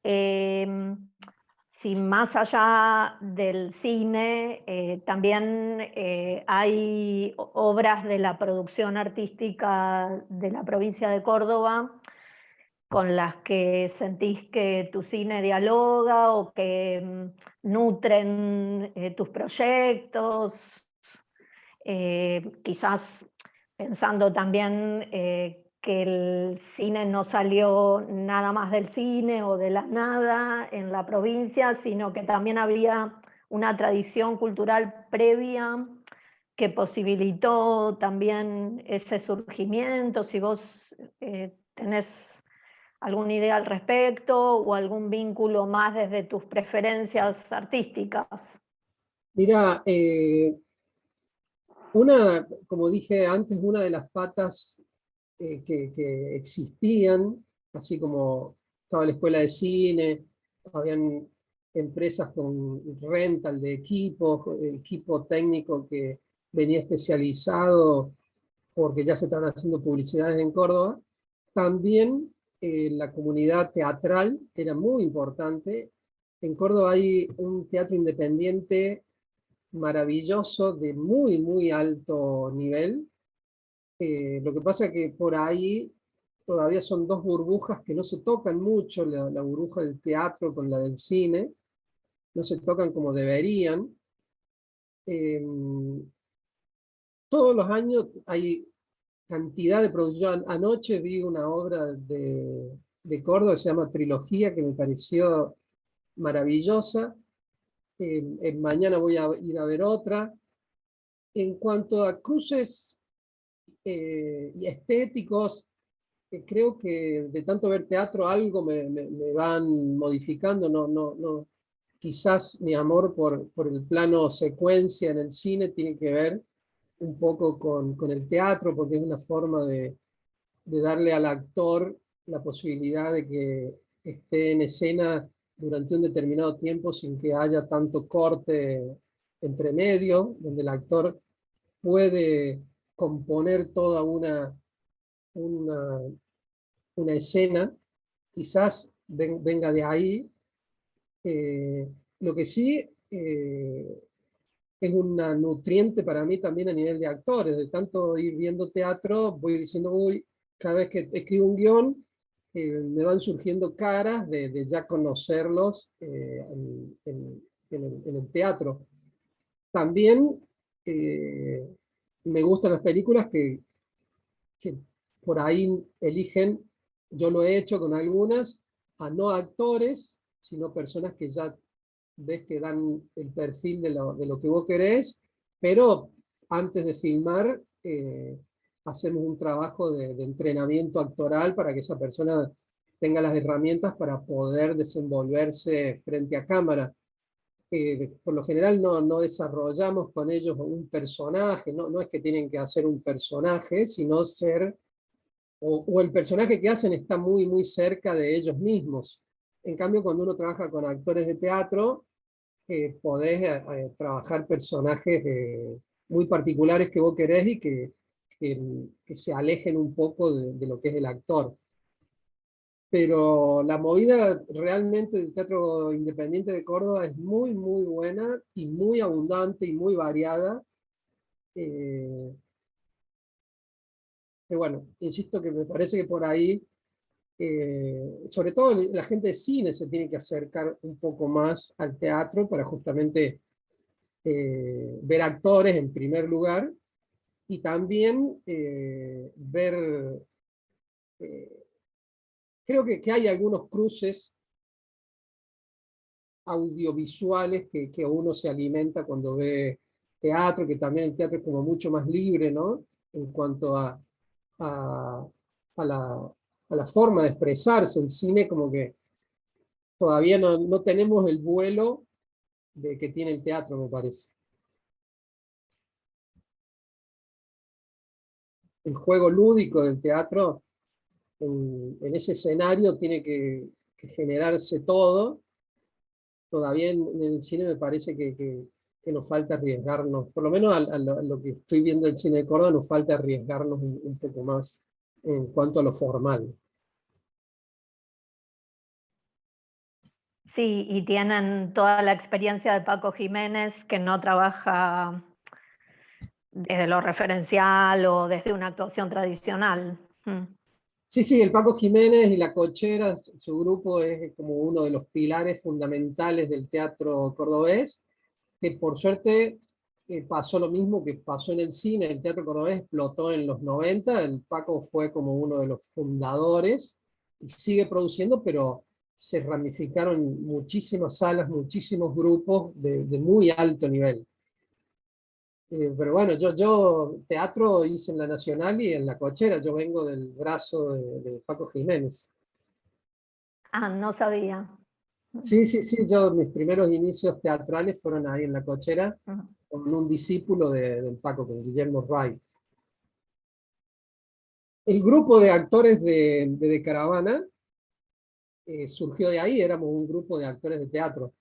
si más allá del cine también hay obras de la producción artística de la provincia de Córdoba con las que sentís que tu cine dialoga o que nutren tus proyectos, quizás pensando también que el cine no salió nada más del cine o de la nada en la provincia, sino que también había una tradición cultural previa que posibilitó también ese surgimiento. Si vos tenés alguna idea al respecto o algún vínculo más desde tus preferencias artísticas. Mira, como dije antes, una de las patas que existían, así como estaba la escuela de cine, habían empresas con rental de equipos, equipo técnico que venía especializado porque ya se estaban haciendo publicidades en Córdoba. También la comunidad teatral era muy importante. En Córdoba hay un teatro independiente maravilloso de muy, muy alto nivel. Lo que pasa es que por ahí todavía son dos burbujas que no se tocan mucho, la burbuja del teatro con la del cine, no se tocan como deberían. Todos los años hay cantidad de producción. Anoche vi una obra de Córdoba que se llama Trilogía, que me pareció maravillosa. Mañana voy a ir a ver otra. En cuanto a cruces y estéticos, creo que de tanto ver teatro algo me van modificando. No, quizás mi amor por el plano secuencia en el cine tiene que ver un poco con el teatro, porque es una forma de darle al actor la posibilidad de que esté en escena durante un determinado tiempo sin que haya tanto corte entre medio, donde el actor puede componer toda una, una escena, quizás venga de ahí. Lo que sí es una nutriente para mí también a nivel de actores, de tanto ir viendo teatro, voy diciendo, uy, cada vez que escribo un guión, me van surgiendo caras de ya conocerlos en el teatro. También me gustan las películas que por ahí eligen, yo lo he hecho con algunas, a no actores, sino personas que ya ves que dan el perfil de lo que vos querés, pero antes de filmar hacemos un trabajo de entrenamiento actoral para que esa persona tenga las herramientas para poder desenvolverse frente a cámara. Por lo general no desarrollamos con ellos un personaje, no es que tienen que hacer un personaje, sino ser, o el personaje que hacen está muy, muy cerca de ellos mismos. En cambio, cuando uno trabaja con actores de teatro, podés trabajar personajes muy particulares que vos querés y que se alejen un poco de lo que es el actor. Pero la movida realmente del Teatro Independiente de Córdoba es muy, muy buena y muy abundante y muy variada. Que bueno, insisto que me parece que por ahí, sobre todo la gente de cine se tiene que acercar un poco más al teatro para justamente ver actores en primer lugar y también ver, creo que hay algunos cruces audiovisuales que uno se alimenta cuando ve teatro, que también el teatro es como mucho más libre, ¿no? En cuanto a, a la forma de expresarse. El cine como que todavía no tenemos el vuelo de que tiene el teatro, me parece. El juego lúdico del teatro, en ese escenario tiene que generarse todo. Todavía en el cine me parece que nos falta arriesgarnos, por lo menos a lo que estoy viendo del cine de Córdoba, nos falta arriesgarnos un poco más en cuanto a lo formal. Sí, y tienen toda la experiencia de Paco Jiménez, que no trabaja desde lo referencial o desde una actuación tradicional. Sí, el Paco Jiménez y La Cochera, su grupo es como uno de los pilares fundamentales del teatro cordobés, que por suerte pasó lo mismo que pasó en el cine. El teatro cordobés explotó en los 90, el Paco fue como uno de los fundadores, y sigue produciendo, pero se ramificaron muchísimas salas, muchísimos grupos de muy alto nivel. Pero bueno, yo teatro hice en la Nacional y en La Cochera, yo vengo del brazo de Paco Jiménez. Ah, no sabía. Sí, yo mis primeros inicios teatrales fueron ahí en La Cochera, con un discípulo del Paco, con Guillermo Wright. El grupo de actores de Caravana surgió de ahí, éramos un grupo de actores de teatro.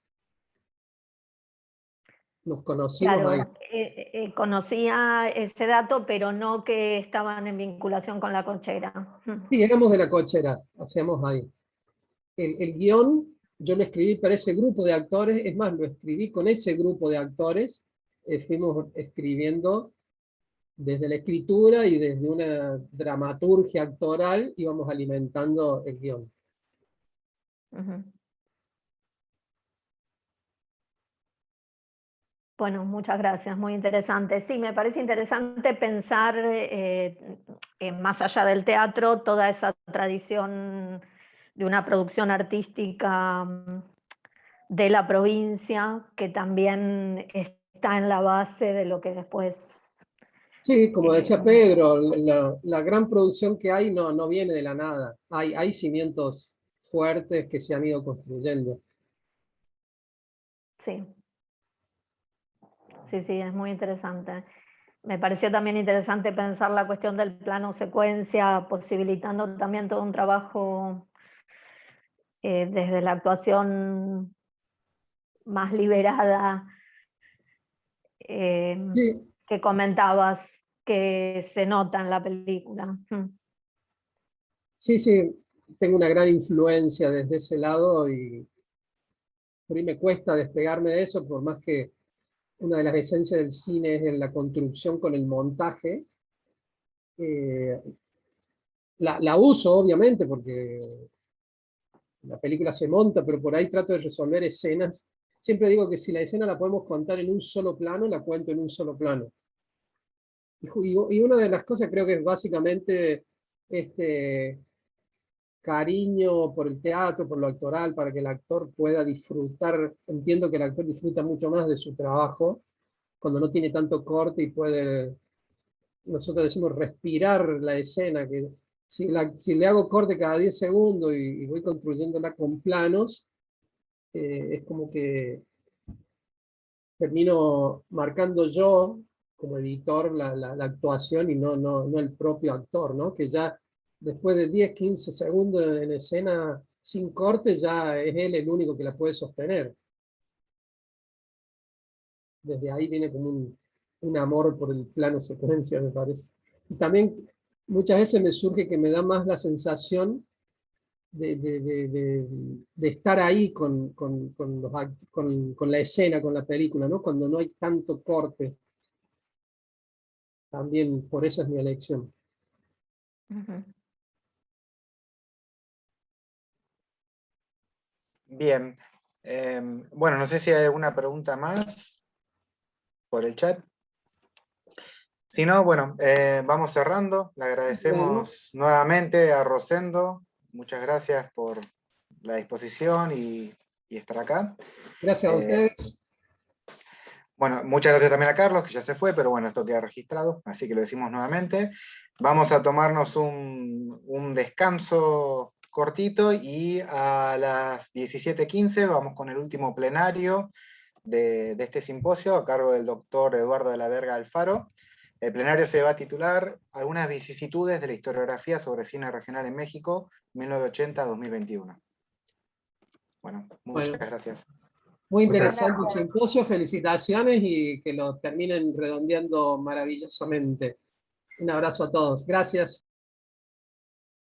Nos conocimos claro, ahí. Conocía ese dato, pero no que estaban en vinculación con La Cochera. Sí, éramos de La Cochera, hacíamos ahí. El guión yo lo escribí para ese grupo de actores, es más, lo escribí con ese grupo de actores, fuimos escribiendo desde la escritura y desde una dramaturgia actoral íbamos alimentando el guión. Ujú. Bueno, muchas gracias, muy interesante. Sí, me parece interesante pensar, más allá del teatro, toda esa tradición de una producción artística de la provincia, que también está en la base de lo que después... Sí, como decía Pedro, la gran producción que hay no viene de la nada. Hay cimientos fuertes que se han ido construyendo. Sí. Sí, sí, es muy interesante. Me pareció también interesante pensar la cuestión del plano secuencia, posibilitando también todo un trabajo desde la actuación más liberada Sí, que comentabas, que se nota en la película. sí, tengo una gran influencia desde ese lado y por ahí me cuesta despegarme de eso, por más que una de las esencias del cine es en la construcción con el montaje. Eh, la uso, obviamente, porque la película se monta, pero por ahí trato de resolver escenas. Siempre digo que si la escena la podemos contar en un solo plano, la cuento en un solo plano. Y una de las cosas creo que es básicamente este cariño por el teatro, por lo actoral, para que el actor pueda disfrutar. Entiendo que el actor disfruta mucho más de su trabajo cuando no tiene tanto corte y puede, nosotros decimos, respirar la escena, que si le hago corte cada 10 segundos y voy construyéndola con planos, es como que termino marcando yo como editor la actuación y no el propio actor, ¿no? Que ya después de 10, 15 segundos en escena sin corte ya es él el único que la puede sostener. Desde ahí viene como un amor por el plano secuencia, me parece. Y también muchas veces me surge que me da más la sensación de estar ahí con la escena, con la película, ¿no? Cuando no hay tanto corte. También por eso es mi elección. Ujú. Bien. Bueno, no sé si hay alguna pregunta más por el chat. Si no, bueno, vamos cerrando. Le agradecemos nuevamente a Rosendo. Muchas gracias por la disposición y estar acá. Gracias a ustedes. Bueno, muchas gracias también a Carlos, que ya se fue, pero bueno, esto queda registrado, así que lo decimos nuevamente. Vamos a tomarnos un descanso cortito y a las 17:15 vamos con el último plenario de este simposio a cargo del doctor Eduardo de la Verga Alfaro. El plenario se va a titular Algunas vicisitudes de la historiografía sobre cine regional en México, 1980-2021. Bueno, muchas gracias. Muy Muchas interesante el gracias. simposio, felicitaciones y que lo terminen redondeando maravillosamente. Un abrazo a todos. Gracias.